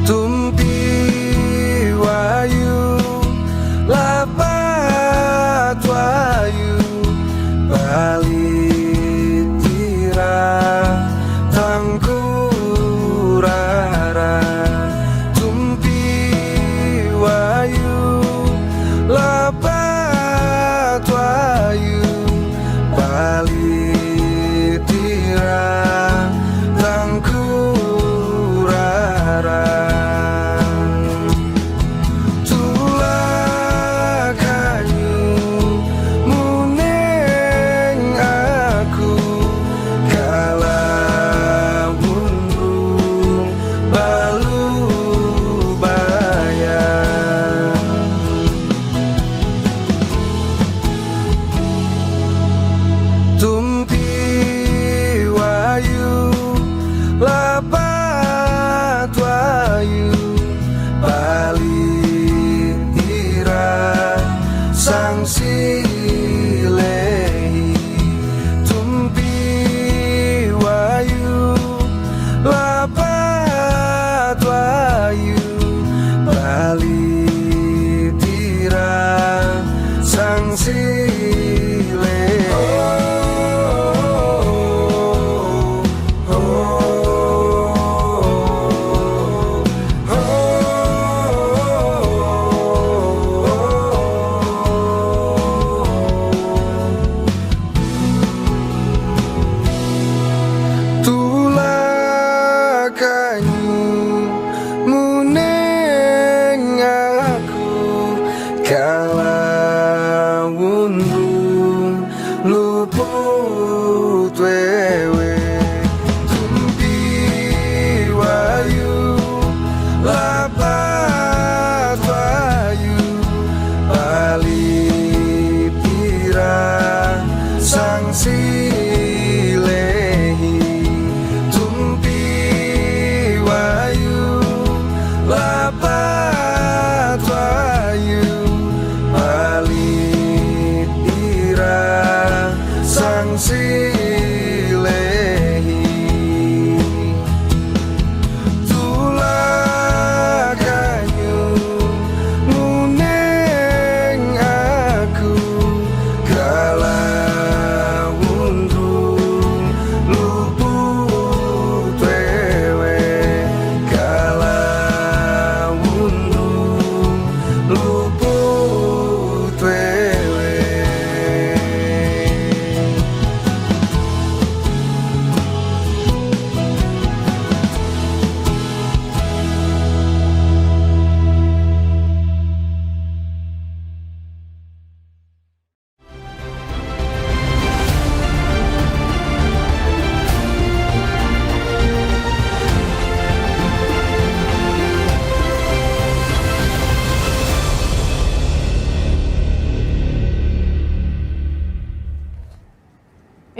Tumpi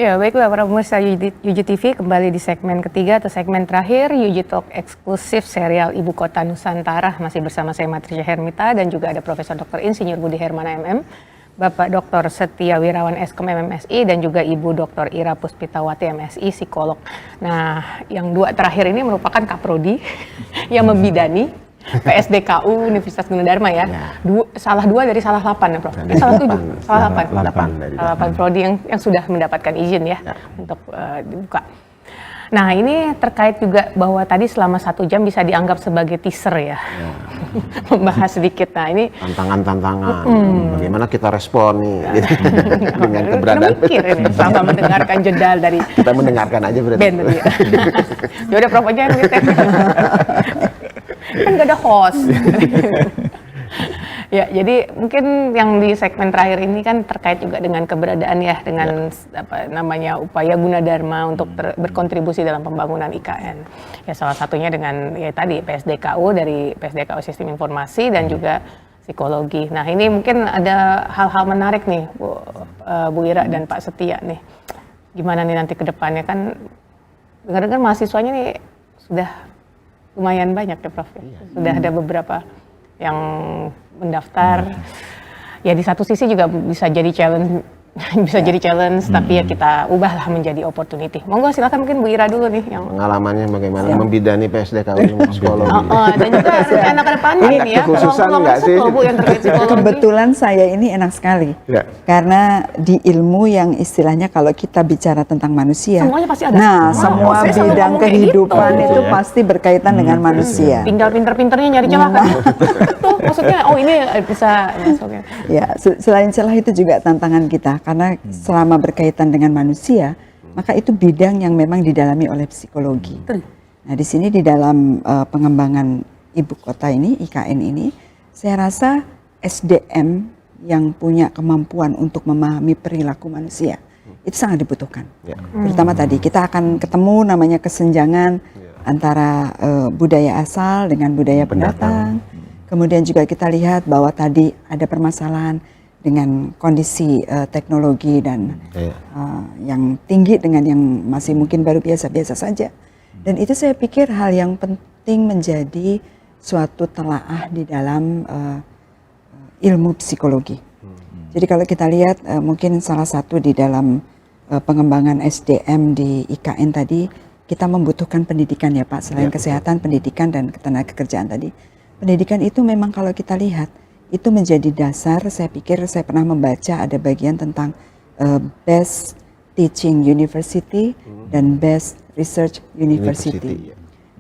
Ya, baiklah para pemirsa Yuji TV, kembali di segmen ketiga atau segmen terakhir Yuji Talk eksklusif serial Ibu Kota Nusantara. Masih bersama saya Matricia Hermita dan juga ada Profesor Dr. Insinyur Budi Hermana MM, Bapak Dr. Setia Wirawan Eskom MMSI dan juga Ibu Dr. Ira Puspitawati MSI psikolog. Nah, yang dua terakhir ini merupakan kaprodi yang membidani PSDKU Universitas Gunadarma ya. Salah 2 dari salah 8 ya Prof. Salah 7, salah 8 dari 8 prodi yang sudah mendapatkan izin ya untuk dibuka. Nah ini terkait juga bahwa tadi selama 1 jam bisa dianggap sebagai teaser ya. Membahas sedikit. Nah ini tantangan-tantangan. Bagaimana kita respon nih dengan keberadaan. Mikir ini sama mendengarkan jeda dari. Kita mendengarkan aja berarti. Ben, ya. Yaudah Prof aja yang kan gak ada host. Ya, jadi mungkin yang di segmen terakhir ini kan terkait juga dengan keberadaan ya, dengan apa namanya upaya Gunadarma untuk berkontribusi dalam pembangunan IKN. Ya salah satunya dengan ya tadi PSDKU dari PSDKU Sistem Informasi dan juga psikologi. Nah ini mungkin ada hal-hal menarik nih Bu Ira dan Pak Setia nih. Gimana nih nanti ke depannya, kan dengar-dengar mahasiswanya nih sudah lumayan banyak ya Prof. Sudah ada beberapa yang mendaftar. Ya di satu sisi juga bisa jadi challenge, tapi ya kita ubahlah menjadi opportunity. Monggo silakan mungkin Bu Ira dulu nih yang pengalamannya bagaimana membidani PSDKU ilmu psikologi. Dan juga rencana ke depannya ini ya. Kekhususan nggak sih? Bu yang terkait psikologi. Kebetulan saya ini enak sekali. Ya. Karena di ilmu yang istilahnya kalau kita bicara tentang manusia, semuanya pasti ada. nah semua saya selalu bidang ngomong kayak kehidupan gitu. itu pasti berkaitan dengan manusia. Tinggal pinter-pinternya nyari celah kan. Tuh maksudnya ini bisa masuknya. Ya, selain celah itu juga tantangan kita karena selama berkaitan dengan manusia, maka itu bidang yang memang didalami oleh psikologi. Nah, di sini di dalam pengembangan ibu kota ini, IKN ini, saya rasa SDM yang punya kemampuan untuk memahami perilaku manusia itu sangat dibutuhkan. Terutama tadi kita akan ketemu namanya kesenjangan antara budaya asal dengan budaya pendatang. Kemudian juga kita lihat bahwa tadi ada permasalahan dengan kondisi teknologi dan yang tinggi dengan yang masih mungkin baru biasa-biasa saja. Dan itu saya pikir hal yang penting menjadi suatu telaah di dalam ilmu psikologi. Jadi kalau kita lihat mungkin salah satu di dalam pengembangan SDM di IKN tadi, kita membutuhkan pendidikan ya Pak, selain kesehatan, pendidikan dan ketenagakerjaan tadi. Pendidikan itu memang kalau kita lihat itu menjadi dasar. Saya pikir saya pernah membaca ada bagian tentang best teaching university dan best research university.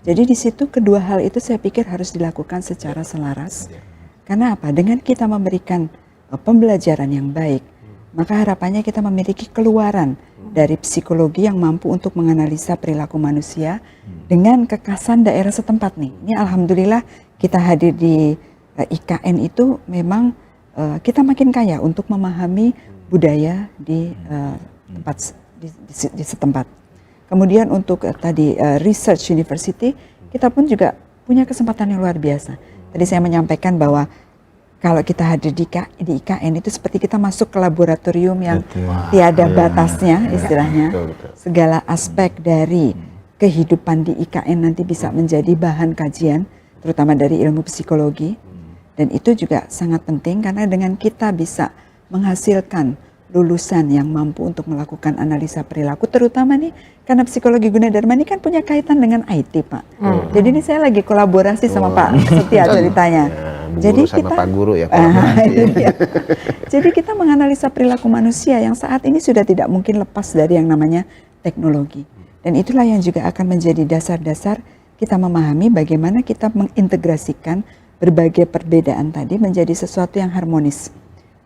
Jadi di situ kedua hal itu saya pikir harus dilakukan secara selaras. Karena apa? Dengan kita memberikan pembelajaran yang baik, maka harapannya kita memiliki keluaran dari psikologi yang mampu untuk menganalisa perilaku manusia dengan kekasan daerah setempat nih. Ini alhamdulillah kita hadir di IKN itu memang kita makin kaya untuk memahami budaya di tempat di setempat. Kemudian untuk tadi research university, kita pun juga punya kesempatan yang luar biasa. Tadi saya menyampaikan bahwa kalau kita hadir di IKN itu seperti kita masuk ke laboratorium yang tiada batasnya istilahnya. Segala aspek dari kehidupan di IKN nanti bisa menjadi bahan kajian, terutama dari ilmu psikologi. Dan itu juga sangat penting karena dengan kita bisa menghasilkan lulusan yang mampu untuk melakukan analisa perilaku, terutama nih karena psikologi Gunadarma ini kan punya kaitan dengan IT Pak. Jadi ini saya lagi kolaborasi sama Pak Setia ceritanya. Jadi sama kita Pak Guru ya kolaborasi. Jadi kita menganalisa perilaku manusia yang saat ini sudah tidak mungkin lepas dari yang namanya teknologi. Dan itulah yang juga akan menjadi dasar-dasar kita memahami bagaimana kita mengintegrasikan berbagai perbedaan tadi menjadi sesuatu yang harmonis.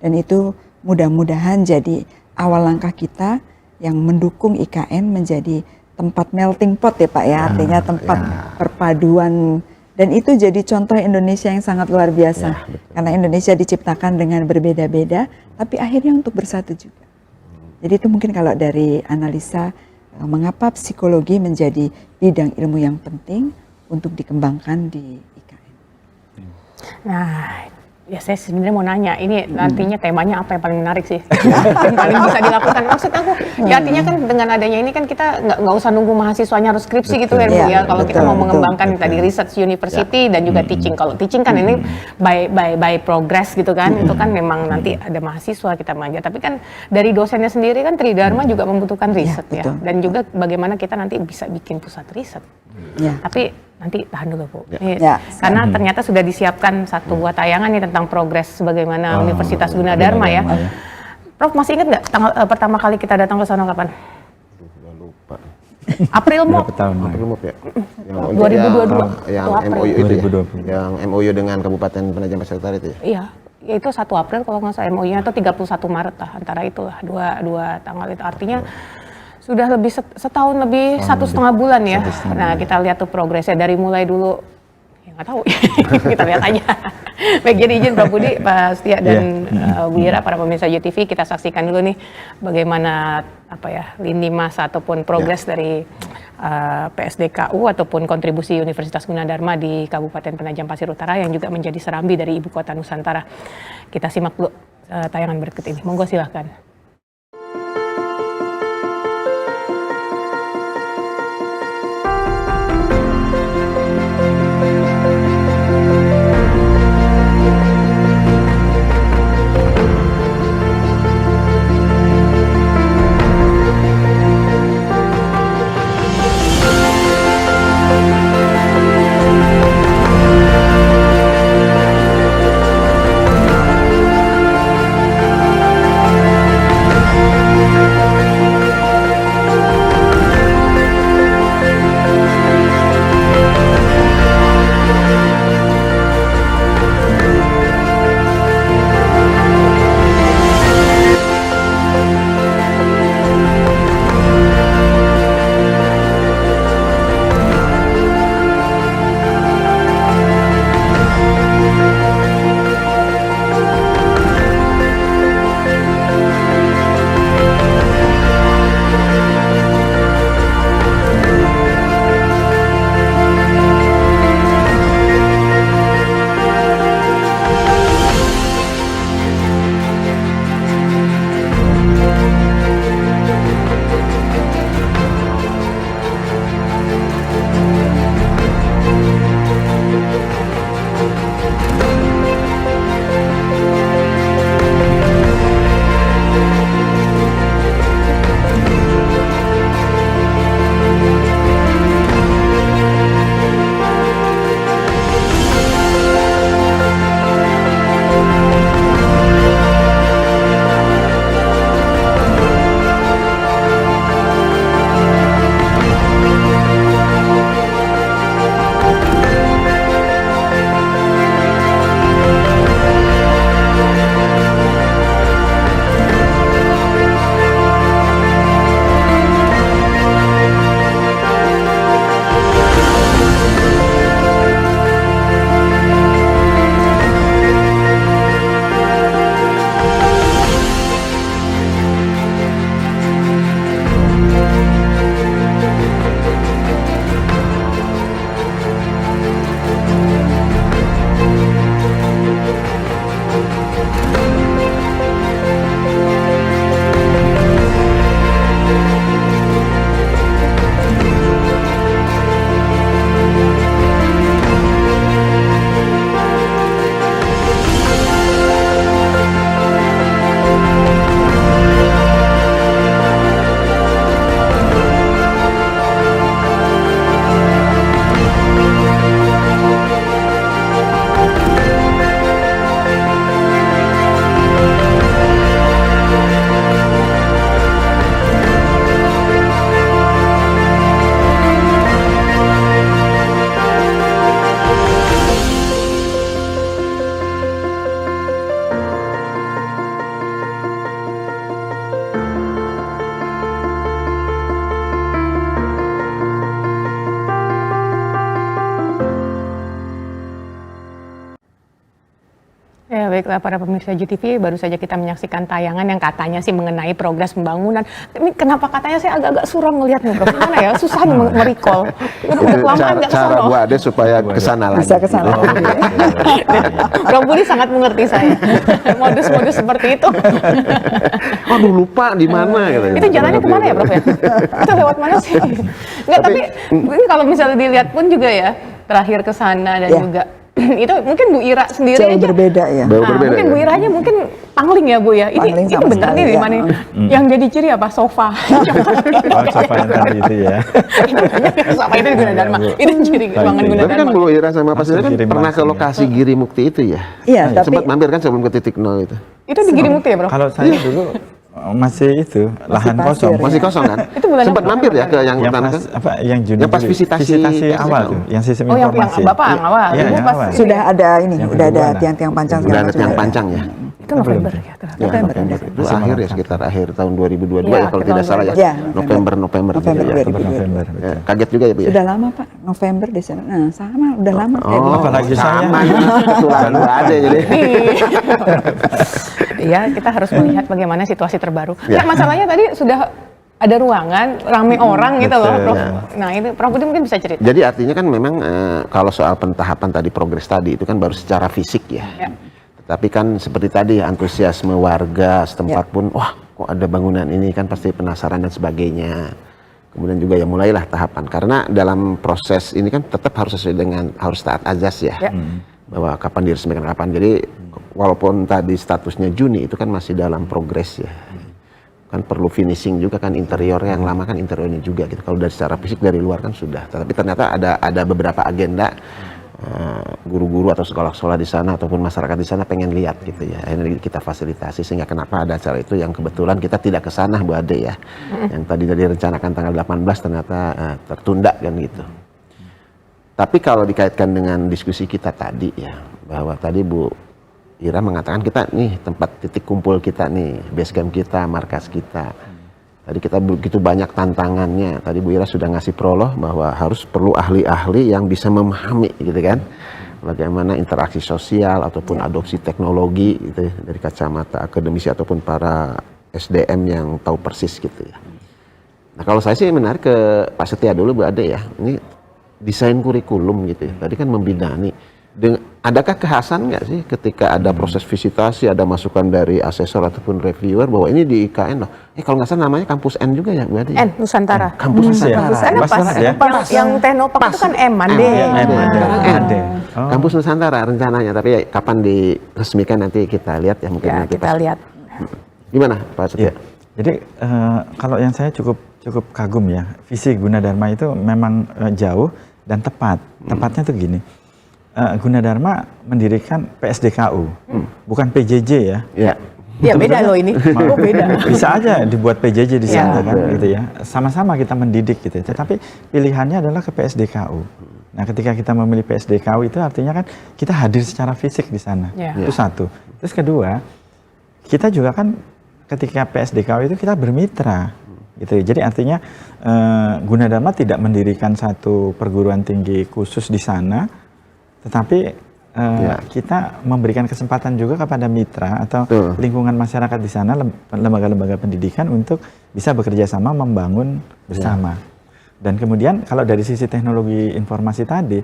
Dan itu mudah-mudahan jadi awal langkah kita yang mendukung IKN menjadi tempat melting pot ya Pak ya, artinya tempat perpaduan. Dan itu jadi contoh Indonesia yang sangat luar biasa. Karena Indonesia diciptakan dengan berbeda-beda, tapi akhirnya untuk bersatu juga. Jadi itu mungkin kalau dari analisa mengapa psikologi menjadi bidang ilmu yang penting untuk dikembangkan di IKN. Nah, Ya saya sebenarnya mau nanya, ini nantinya temanya apa yang paling menarik sih? Yang paling bisa dilakukan. Maksud aku, ya artinya kan dengan adanya ini kan kita nggak usah nunggu mahasiswanya harus skripsi gitu kan Bu ya. Kalau kita mau mengembangkan tadi research university dan juga teaching. Kalau teaching kan ini by progress gitu kan, itu kan memang nanti ada mahasiswa kita mengajar. Tapi kan dari dosennya sendiri kan Tridharma juga membutuhkan riset ya. Dan juga bagaimana kita nanti bisa bikin pusat riset. Tapi nanti tahan dulu Bu. Karena ternyata sudah disiapkan satu buah tayangan nih tentang progres bagaimana Universitas Gunadarma ya. Prof masih ingat nggak pertama kali kita datang ke sana kapan? Lupa. April Mop. April Mop ya. Yang 2022. Yang MOU itu ya. Yang MOU dengan Kabupaten Penajam Pasir Utara itu ya. Iya. Ya itu 1 April kalau nggak salah MOU-nya atau 31 Maret lah antara itulah dua tanggal itu artinya sudah lebih setahun lebih 1,5 bulan ya. Nah kita lihat tuh progresnya dari mulai dulu ya nggak tahu kita lihat aja. Baik jadi izin Pak Budi, Pak Setia dan Bu Ira para pemirsa JTV kita saksikan dulu nih bagaimana apa ya lini masa ataupun progres dari PSDKU ataupun kontribusi Universitas Gunadarma di Kabupaten Penajam Pasir Utara yang juga menjadi serambi dari ibu kota Nusantara. Kita simak dulu tayangan berikut ini. Monggo silahkan. Baiklah para pemirsa JTV, baru saja kita menyaksikan tayangan yang katanya sih mengenai progres pembangunan. Ini kenapa katanya saya agak-agak suram melihatnya, Prof? Gimana ya? Susah nih merecall. Udah kelamaan nggak Cara kesana. Bu Ade supaya kesana lagi. Bisa ke sana. Prof Budi sangat mengerti saya. Modus-modus seperti itu. Waduh lupa di mana gitu. Itu jalannya kemana ya, Prof ya? Itu lewat mana sih? Enggak, tapi ini kalau misalnya dilihat pun juga ya, terakhir ke sana dan Ya. juga itu mungkin Bu Ira sendiri Jauh aja. berbeda ya. Jauh berbeda, Mungkin ya. Bu Ira aja mungkin pangling ya Bu ya. Pangling Ini sama benar sekali, nih di ya. mana? Yang jadi ciri apa? Sofa. Oh, coba yang tadi itu ya. Itu banyak yang sofa itu di Gunadarma. Ya, Bu. Itu ciri bangun Tapi Tapi kan Gunadarma. Bu Ira sama Pak Sudha kan Kirim pernah ke langsung ya. lokasi Giri Mukti itu ya? Iya, tapi Sempat mampir kan sebelum ke titik nol itu. Itu di Giri Mukti ya, Bro? Kalau saya dulu masih itu lahan pasir, kosong. ya. Masih kosong kan? Itu bulan Sempat apa? mampir ya ke yang Yang tanah pas kan? apa yang Juni Yang pas dulu. visitasi awal itu. tuh, yang sistem Oh, yang informasi. Bapak yang awal. Iya, Ibu yang pas awal. sudah ada ini, Yang udah ada kedua, nah. tiang-tiang pancang Udah ada segala tiang macam. pancang ya? itu November ya. Ya, November. Itu Masih akhir ya, melengkap. sekitar akhir tahun 2022 Iya, ya kalau tidak tahun salah ya. 2022. Ya, November November gitu ya. 2022. November. Ya, kaget juga ya Bu ya? Sudah lama Pak, November Desember. Nah, sama udah lama kayak Oh, gitu. apalagi saya. sama kebetulan Bu Ade jadi. Iya, kita harus melihat bagaimana situasi terbaru. Ya. Nah, masalahnya tadi sudah ada ruangan, rame orang gitu loh, betul. Prof. Nah, itu Prof Budi mungkin bisa cerita. Jadi artinya kan memang kalau soal pentahapan tadi progres tadi itu kan baru secara fisik ya. Ya. Tetapi kan seperti tadi antusiasme warga setempat pun, wah kok ada bangunan ini kan pasti penasaran dan sebagainya. Kemudian juga ya mulailah tahapan karena dalam proses ini kan tetap harus sesuai dengan harus taat azas ya. Ya. Bahwa kapan diresmikan kapan. Jadi walaupun tadi statusnya Juni itu kan masih dalam progres ya. Kan perlu finishing juga kan interior yang lama kan interiornya juga gitu. Kalau dari secara fisik dari luar kan sudah. Tapi ternyata ada beberapa agenda guru-guru atau sekolah-sekolah di sana ataupun masyarakat di sana pengen lihat gitu ya. Akhirnya kita fasilitasi sehingga kenapa ada acara itu yang kebetulan kita tidak ke sana Bu Ade ya. Yang tadi direncanakan tanggal 18 ternyata tertunda kan gitu. Tapi kalau dikaitkan dengan diskusi kita tadi ya, bahwa tadi Bu Ira mengatakan kita nih tempat titik kumpul kita nih, base camp kita, markas kita. Tadi kita begitu banyak tantangannya. Tadi Bu Ira sudah ngasih prolog bahwa harus perlu ahli-ahli yang bisa memahami gitu kan. Bagaimana interaksi sosial ataupun adopsi teknologi gitu ya, dari kacamata akademisi ataupun para SDM yang tahu persis gitu ya. Nah kalau saya sih menarik ke Pak Setia dulu Bu Ade ya. Ini desain kurikulum gitu ya. Tadi kan membidani. Adakah kekhasan nggak sih ketika ada proses visitasi, ada masukan dari asesor ataupun reviewer bahwa ini di IKN loh. Kalau nggak salah namanya kampus N juga ya Bu Ade? N Nusantara. Kampus Nusantara. Kampus N Pas pas, banget ya. yang Teknopark itu kan M, Ade. Ada. Oh. Kampus Nusantara rencananya, tapi ya, kapan diresmikan nanti kita lihat ya mungkin Ya, nanti kita lihat. Gimana Pak Setia? Iya. Jadi kalau yang saya cukup kagum ya, visi Gunadarma itu memang jauh dan tepat. Tepatnya tuh gini, Gunadarma mendirikan PSDKU, bukan PJJ ya. Ya. Ya beda loh ini. Oh beda. Bisa aja dibuat PJJ di sana Ya. kan, gitu ya. Sama-sama kita mendidik gitu. Tetapi pilihannya adalah ke PSDKU. Nah, ketika kita memilih PSDKU itu artinya kan kita hadir secara fisik di sana. Ya. Itu satu. Terus kedua, kita juga kan ketika PSDKU itu kita bermitra. Gitu. Jadi artinya Gunadarma tidak mendirikan satu perguruan tinggi khusus di sana, tetapi kita memberikan kesempatan juga kepada mitra atau lingkungan masyarakat di sana, lembaga-lembaga pendidikan untuk bisa bekerja sama membangun bersama. Dan kemudian kalau dari sisi teknologi informasi tadi,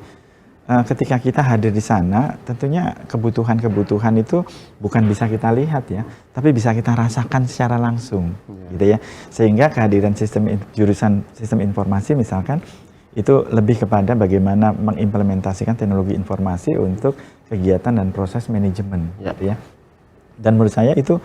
ketika kita hadir di sana, tentunya kebutuhan-kebutuhan itu bukan bisa kita lihat ya, tapi bisa kita rasakan secara langsung, gitu ya. Sehingga kehadiran jurusan sistem informasi misalkan itu lebih kepada bagaimana mengimplementasikan teknologi informasi untuk kegiatan dan proses manajemen, gitu ya. Dan menurut saya itu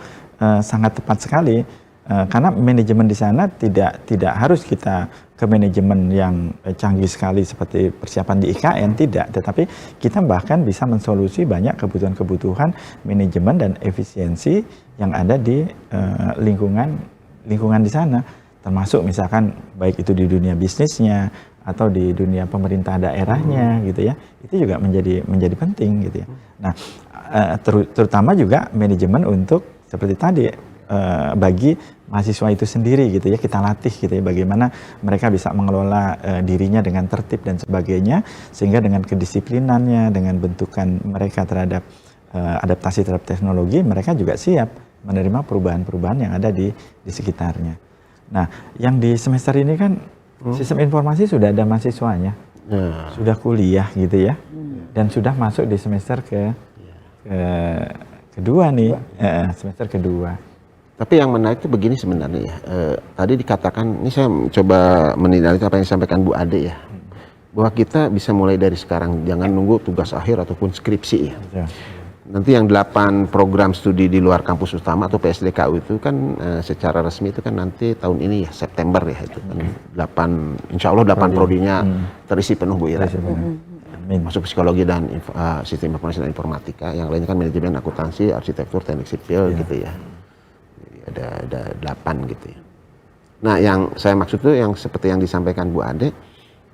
sangat tepat sekali karena manajemen di sana tidak harus kita ke manajemen yang canggih sekali seperti persiapan di IKN, tidak, tetapi kita bahkan bisa mensolusi banyak kebutuhan-kebutuhan manajemen dan efisiensi yang ada di lingkungan di sana, termasuk misalkan baik itu di dunia bisnisnya atau di dunia pemerintah daerahnya gitu ya, itu juga menjadi penting gitu ya. Nah, terutama juga manajemen untuk seperti tadi bagi mahasiswa itu sendiri gitu ya, kita latih gitu ya, bagaimana mereka bisa mengelola dirinya dengan tertib dan sebagainya, sehingga dengan kedisiplinannya, dengan bentukan mereka terhadap adaptasi terhadap teknologi, mereka juga siap menerima perubahan-perubahan yang ada di sekitarnya. Nah, yang di semester ini kan sistem informasi sudah ada mahasiswanya, sudah kuliah gitu ya, dan sudah masuk di semester kedua nih, semester kedua. Tapi yang menarik itu begini sebenarnya ya. Tadi dikatakan, ini saya coba menilai apa yang disampaikan Bu Ade ya, bahwa kita bisa mulai dari sekarang, jangan nunggu tugas akhir ataupun skripsi ya. Nanti yang 8 program studi di luar kampus utama atau PSDKU itu kan secara resmi itu kan nanti tahun ini ya, September ya, itu kan 8, insya Allah 8 prodinya terisi penuh Bu Ira. Masuk psikologi dan sistem informasi dan informatika, yang lainnya kan manajemen, akuntansi, arsitektur, teknik sipil gitu ya. Jadi ada 8 gitu ya. Nah, yang saya maksud itu yang seperti yang disampaikan Bu Ade,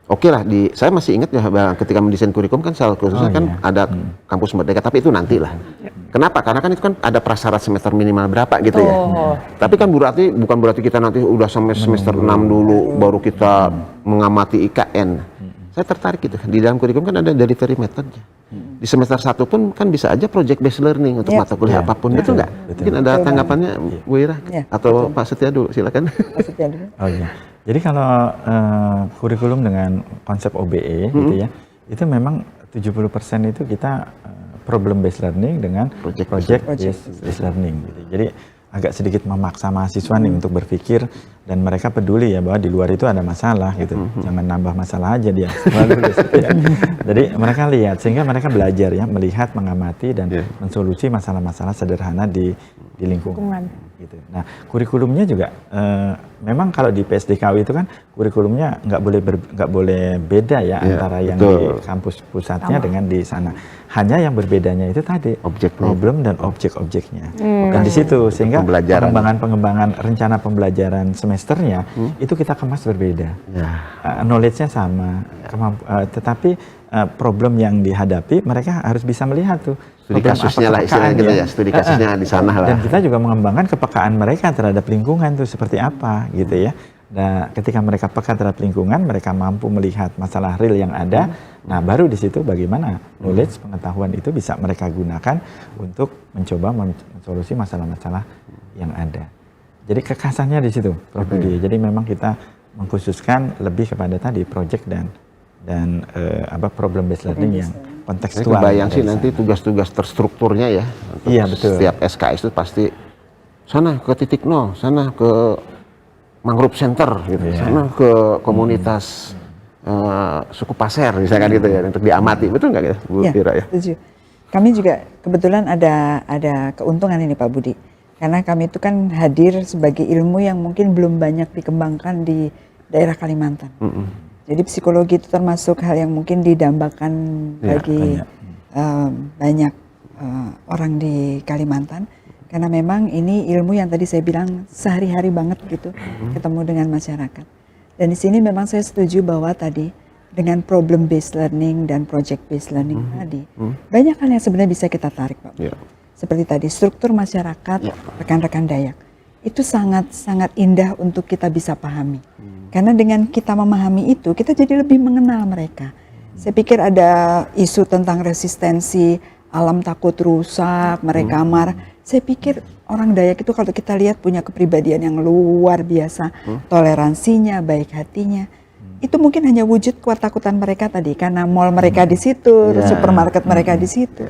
oke lah, saya masih ingat ya ketika mendesain kurikulum kan salah khususnya ada kampus merdeka, tapi itu nanti lah. Kenapa? Karena kan itu kan ada prasyarat semester minimal berapa gitu ya. Tapi kan bukan berarti kita nanti udah semester 6 dulu baru kita mengamati IKN. Saya tertarik gitu. Di dalam kurikulum kan ada delivery methodnya. Di semester 1 pun kan bisa aja project based learning untuk mata kuliah apapun, betul nggak? Mungkin ada tanggapannya Bu Ira atau Pak Setia dulu, silakan. Pak Setia dulu. Oh iya. Jadi kalau kurikulum dengan konsep OBE gitu ya, itu memang 70% itu kita problem based learning dengan project based learning gitu. Jadi agak sedikit memaksa mahasiswa nih untuk berpikir, dan mereka peduli ya bahwa di luar itu ada masalah gitu. Jangan nambah masalah aja dia. Jadi mereka lihat, sehingga mereka belajar ya, melihat, mengamati dan mensolusi masalah-masalah sederhana di lingkungan. Gitu. Nah, kurikulumnya juga memang kalau di PSDKU itu kan kurikulumnya nggak boleh beda ya antara yang di kampus pusatnya dengan di sana. Hanya yang berbedanya itu tadi problem dan objek-objeknya. Dan di situ sehingga pengembangan rencana pembelajaran semesternya itu kita kemas berbeda. Knowledge-nya sama, tetapi problem yang dihadapi mereka harus bisa melihat tuh. Studi kasusnya lah istilahnya gitu ya, studi kasusnya di sana lah. Dan kita juga mengembangkan kepekaan mereka terhadap lingkungan tuh seperti apa gitu ya. Nah, ketika mereka peka terhadap lingkungan, mereka mampu melihat masalah real yang ada. Nah, baru di situ bagaimana knowledge, pengetahuan itu bisa mereka gunakan untuk mencoba mensolusi masalah-masalah yang ada. Jadi kekasannya di situ, Prof Budi. Jadi memang kita mengkhususkan lebih kepada tadi project dan problem based learning yang kontekstual. Saya kebayang sih nanti tugas-tugas terstrukturnya ya. Iya, betul. Setiap SKS itu pasti sana ke titik nol, sana ke mangrove center gitu, sana ke komunitas suku Pasir misalkan gitu ya, untuk diamati, betul nggak gitu Bu Ira ya? Setuju. Kami juga kebetulan ada keuntungan ini Pak Budi, karena kami itu kan hadir sebagai ilmu yang mungkin belum banyak dikembangkan di daerah Kalimantan. Jadi psikologi itu termasuk hal yang mungkin didambakan bagi banyak orang di Kalimantan, karena memang ini ilmu yang tadi saya bilang sehari-hari banget gitu ketemu dengan masyarakat. Dan di sini memang saya setuju bahwa tadi dengan problem based learning dan project based learning tadi banyak hal yang sebenarnya bisa kita tarik Pak. Seperti tadi struktur masyarakat rekan-rekan Dayak itu sangat indah untuk kita bisa pahami. Karena dengan kita memahami itu, kita jadi lebih mengenal mereka. Saya pikir ada isu tentang resistensi, alam takut rusak, mereka marah. Saya pikir orang Dayak itu kalau kita lihat punya kepribadian yang luar biasa, toleransinya, baik hatinya. Itu mungkin hanya wujud ketakutan mereka tadi, karena mall mereka di situ, supermarket mereka di situ.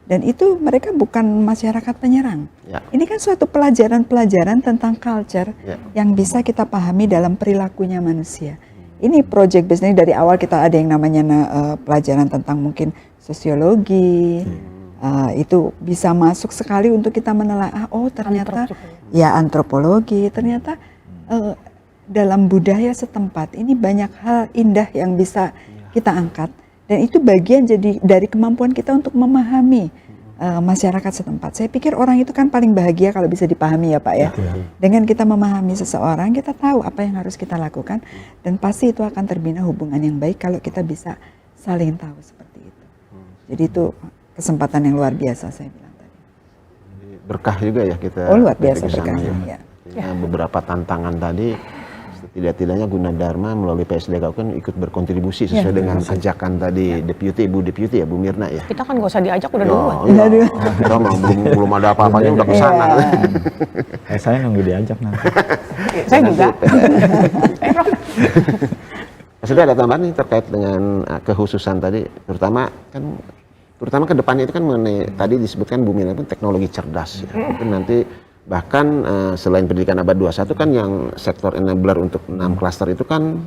Dan itu mereka bukan masyarakat penyerang. Ini kan suatu pelajaran-pelajaran tentang culture yang bisa kita pahami dalam perilakunya manusia. Ini project based, dari awal kita ada yang namanya pelajaran tentang mungkin sosiologi. Itu bisa masuk sekali untuk kita menelaah, oh ternyata antropologi, ternyata dalam budaya setempat ini banyak hal indah yang bisa kita angkat. Dan itu bagian jadi dari kemampuan kita untuk memahami masyarakat setempat. Saya pikir orang itu kan paling bahagia kalau bisa dipahami ya Pak ya. Dengan kita memahami seseorang, kita tahu apa yang harus kita lakukan, dan pasti itu akan terbina hubungan yang baik kalau kita bisa saling tahu seperti itu. Jadi itu kesempatan yang luar biasa saya bilang tadi. Berkah juga ya kita. Oh luar biasa berkahnya. Beberapa tantangan tadi tidak-tidaknya Gunadarma melalui PSDK kan ikut berkontribusi sesuai dengan ajakan tadi Ibu Deputi ya Bu Mirna ya. Kita kan nggak usah diajak udah duluan. Iya. Kita mah belum ada apa-apanya udah kesana. Saya nunggu diajak nanti. Saya juga. Prof. Maksudnya ada tambahan nih terkait dengan kekhususan tadi, terutama ke depannya itu kan mengenai tadi disebutkan Bu Mirna pun teknologi cerdas ya. Mungkin nanti bahkan selain pendidikan abad 21 kan yang sektor enabler untuk 6 klaster itu kan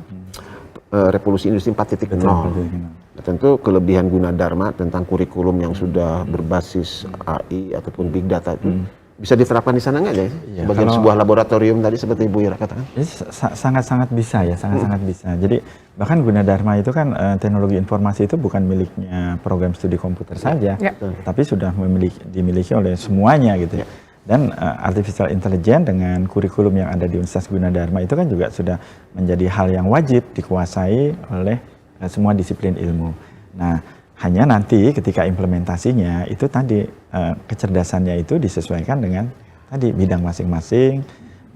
revolusi industri 4.0. Nah, tentu kelebihan Gunadarma tentang kurikulum yang sudah berbasis AI ataupun big data itu bisa diterapkan di sana nggak ya? Sebagai sebuah laboratorium tadi seperti Bu Ira katakan. Sangat-sangat bisa ya, sangat-sangat bisa. Jadi bahkan Gunadarma itu kan teknologi informasi itu bukan miliknya program studi komputer saja, tapi sudah dimiliki oleh semuanya gitu ya. Dan artificial intelligence dengan kurikulum yang ada di Universitas Gunadarma itu kan juga sudah menjadi hal yang wajib dikuasai oleh semua disiplin ilmu. Nah, hanya nanti ketika implementasinya itu tadi kecerdasannya itu disesuaikan dengan tadi bidang masing-masing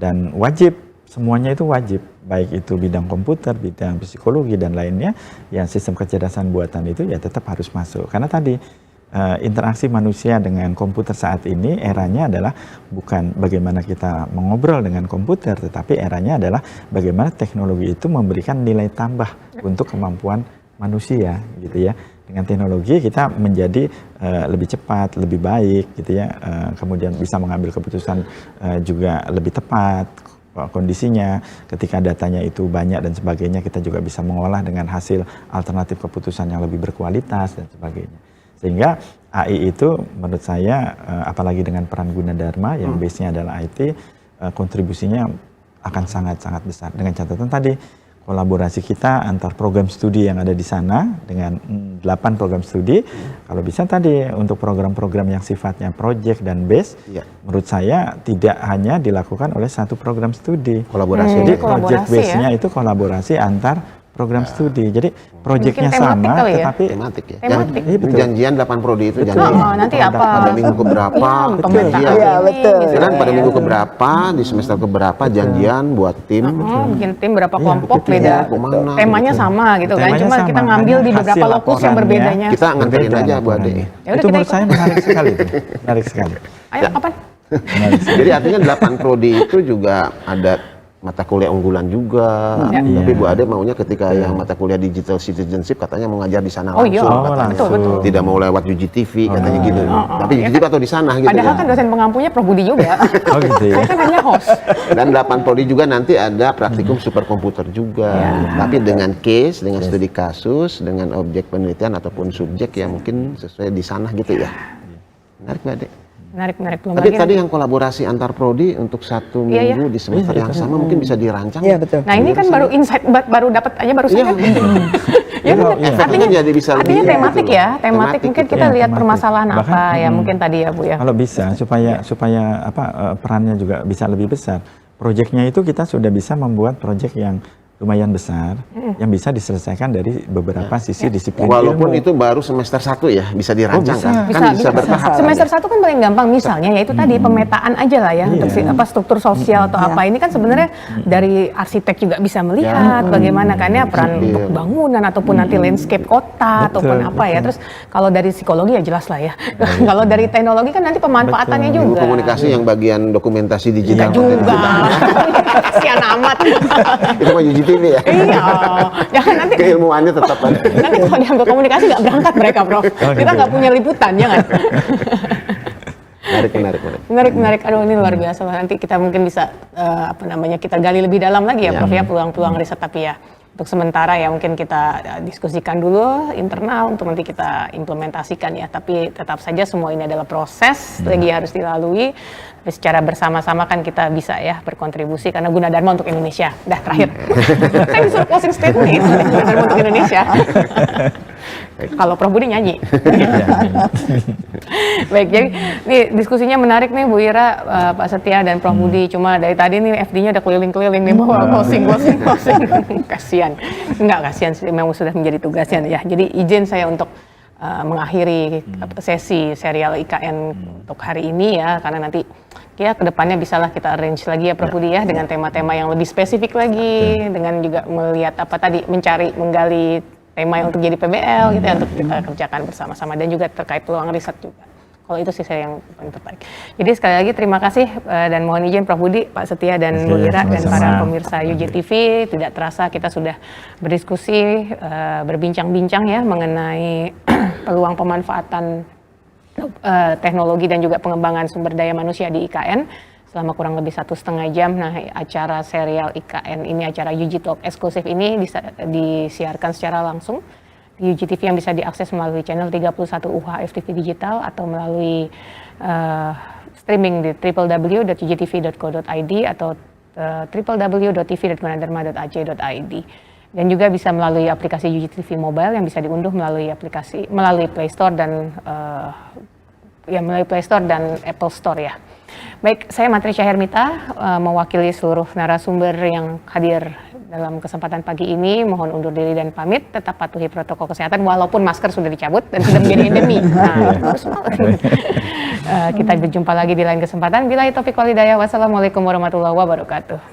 dan wajib, semuanya itu wajib, baik itu bidang komputer, bidang psikologi dan lainnya, ya sistem kecerdasan buatan itu ya tetap harus masuk. Karena tadi interaksi manusia dengan komputer saat ini eranya adalah bukan bagaimana kita mengobrol dengan komputer, tetapi eranya adalah bagaimana teknologi itu memberikan nilai tambah untuk kemampuan manusia gitu ya. Dengan teknologi kita menjadi lebih cepat, lebih baik gitu ya, kemudian bisa mengambil keputusan juga lebih tepat kondisinya, ketika datanya itu banyak dan sebagainya kita juga bisa mengolah dengan hasil alternatif keputusan yang lebih berkualitas dan sebagainya. Sehingga AI itu menurut saya apalagi dengan peran Gunadarma yang base-nya adalah IT, kontribusinya akan sangat-sangat besar. Dengan catatan tadi kolaborasi kita antar program studi yang ada di sana dengan 8 program studi, kalau bisa tadi untuk program-program yang sifatnya project dan base, menurut saya tidak hanya dilakukan oleh satu program studi. Kolaborasi. Jadi project base-nya itu kolaborasi antar program studi. Jadi proyeknya sama, tetapi tematik ya. Tematik. Janjian 8 prodi itu janji. Nanti apa? Pada minggu keberapa? Pemetaan. Iya, betul. Dan pada minggu keberapa, di semester keberapa janjian buat tim. Bikin tim berapa kelompok beda. Kemana, temanya sama gitu kan. Temanya Cuma sama, kita ngambil di hanya beberapa hasil lokus yang laporannya berbedanya. Kita nganterin aja Bu Ade. Itu menurut saya menarik sekali itu. Menarik sekali. Ayo kapan? Jadi artinya 8 prodi itu juga ada mata kuliah unggulan juga, tapi Bu Ade maunya ketika yang mata kuliah digital citizenship katanya mau ngajar di sana langsung, katanya. Betul. Tidak mau lewat UGTV katanya gitu. Tapi UGTV atau di sana gitu. Padahal ya. kan dosen pengampunya Prof Budi juga. Oh gitu ya. Saya kan hanya host. Dan 8 prodi juga nanti ada praktikum superkomputer juga, tapi dengan case, dengan studi kasus, dengan objek penelitian ataupun subjek yang mungkin sesuai di sana gitu ya. Menarik Bu Ade. Menarik. Tapi tadi yang kolaborasi antar prodi untuk 1 minggu di semester yang sama mungkin bisa dirancang. Iya, betul. Nah ini kan baru insight, baru dapat aja barusan kan. Ya benar. Efeknya jadi bisa lebih. Artinya tematik ya, tematik mungkin kita lihat tematik. permasalahan Bahkan, apa ya mungkin tadi ya Bu ya. Kalau bisa supaya perannya juga bisa lebih besar. Proyeknya itu kita sudah bisa membuat proyek yang lumayan besar yang bisa diselesaikan dari beberapa sisi disiplin Walaupun ilmu. itu baru semester 1 ya, bisa dirancang kan? Kan bisa bertahap. Semester 1 kan paling gampang misalnya yaitu tadi pemetaan aja lah ya untuk struktur sosial atau apa. Ini kan sebenarnya dari arsitek juga bisa melihat bagaimana kan ya peran untuk bangunan ataupun nanti landscape kota ataupun apa ya. Terus kalau dari psikologi ya jelas lah ya. Kalau dari teknologi kan nanti pemanfaatannya Ilmu juga. komunikasi yang bagian dokumentasi digital. Juga. Kasihan amat. Itu mah UGTV ya. Iya. Jangan nanti Keilmuannya tetap ada. nanti kalau diambil komunikasi nggak berangkat mereka, Prof. Kita nggak punya liputan, jangan. Menarik. Aduh ini luar biasa. Nanti kita mungkin bisa kita gali lebih dalam lagi ya, Prof ya, peluang-peluang riset. Tapi ya untuk sementara ya mungkin kita diskusikan dulu internal untuk nanti kita implementasikan ya. Tapi tetap saja semua ini adalah proses lagi harus dilalui. Tapi secara bersama-sama kan kita bisa ya berkontribusi karena Gunadarma untuk Indonesia. Dah terakhir. Saya disuruh closing statement itu Gunadarma untuk Indonesia. Kalau Prof Budi nyanyi. Baik, jadi nih diskusinya menarik nih Bu Ira, Pak Setia dan Prof Budi. Cuma dari tadi nih FD-nya udah keliling-keliling nih bawa closing. Kasihan. Enggak kasihan sih, memang sudah menjadi tugasnya ya. Jadi izin saya untuk mengakhiri sesi serial IKN untuk hari ini ya, karena nanti ya kedepannya bisalah kita arrange lagi ya Prof Budi ya dengan tema-tema yang lebih spesifik lagi, dengan juga melihat apa tadi menggali tema yang untuk jadi PBL gitu ya, untuk kita kerjakan bersama-sama, dan juga terkait peluang riset juga. Kalau itu sih saya yang paling tertarik. Jadi sekali lagi terima kasih dan mohon izin Prof Budi, Pak Setia dan Bu Lira dan para pemirsa UJTV. Tidak terasa kita sudah berdiskusi, berbincang-bincang ya mengenai peluang pemanfaatan teknologi dan juga pengembangan sumber daya manusia di IKN selama kurang lebih 1,5 jam. Nah, acara serial IKN ini, acara UJ Talk eksklusif ini disiarkan secara langsung di UJTV yang bisa diakses melalui channel 31 UHF TV Digital atau melalui streaming di www.ujtv.co.id atau www.tv.gunadarma.ac.id, dan juga bisa melalui aplikasi UJTV Mobile yang bisa diunduh melalui Play Store dan melalui Play Store dan Apple Store ya. Baik, saya Matrisha Hermita mewakili seluruh narasumber yang hadir dalam kesempatan pagi ini. Mohon undur diri dan pamit. Tetap patuhi protokol kesehatan walaupun masker sudah dicabut dan sudah menjadi endemi. Kita berjumpa lagi di lain kesempatan. Billahi taufiq wal hidayah. Wassalamualaikum warahmatullahi wabarakatuh.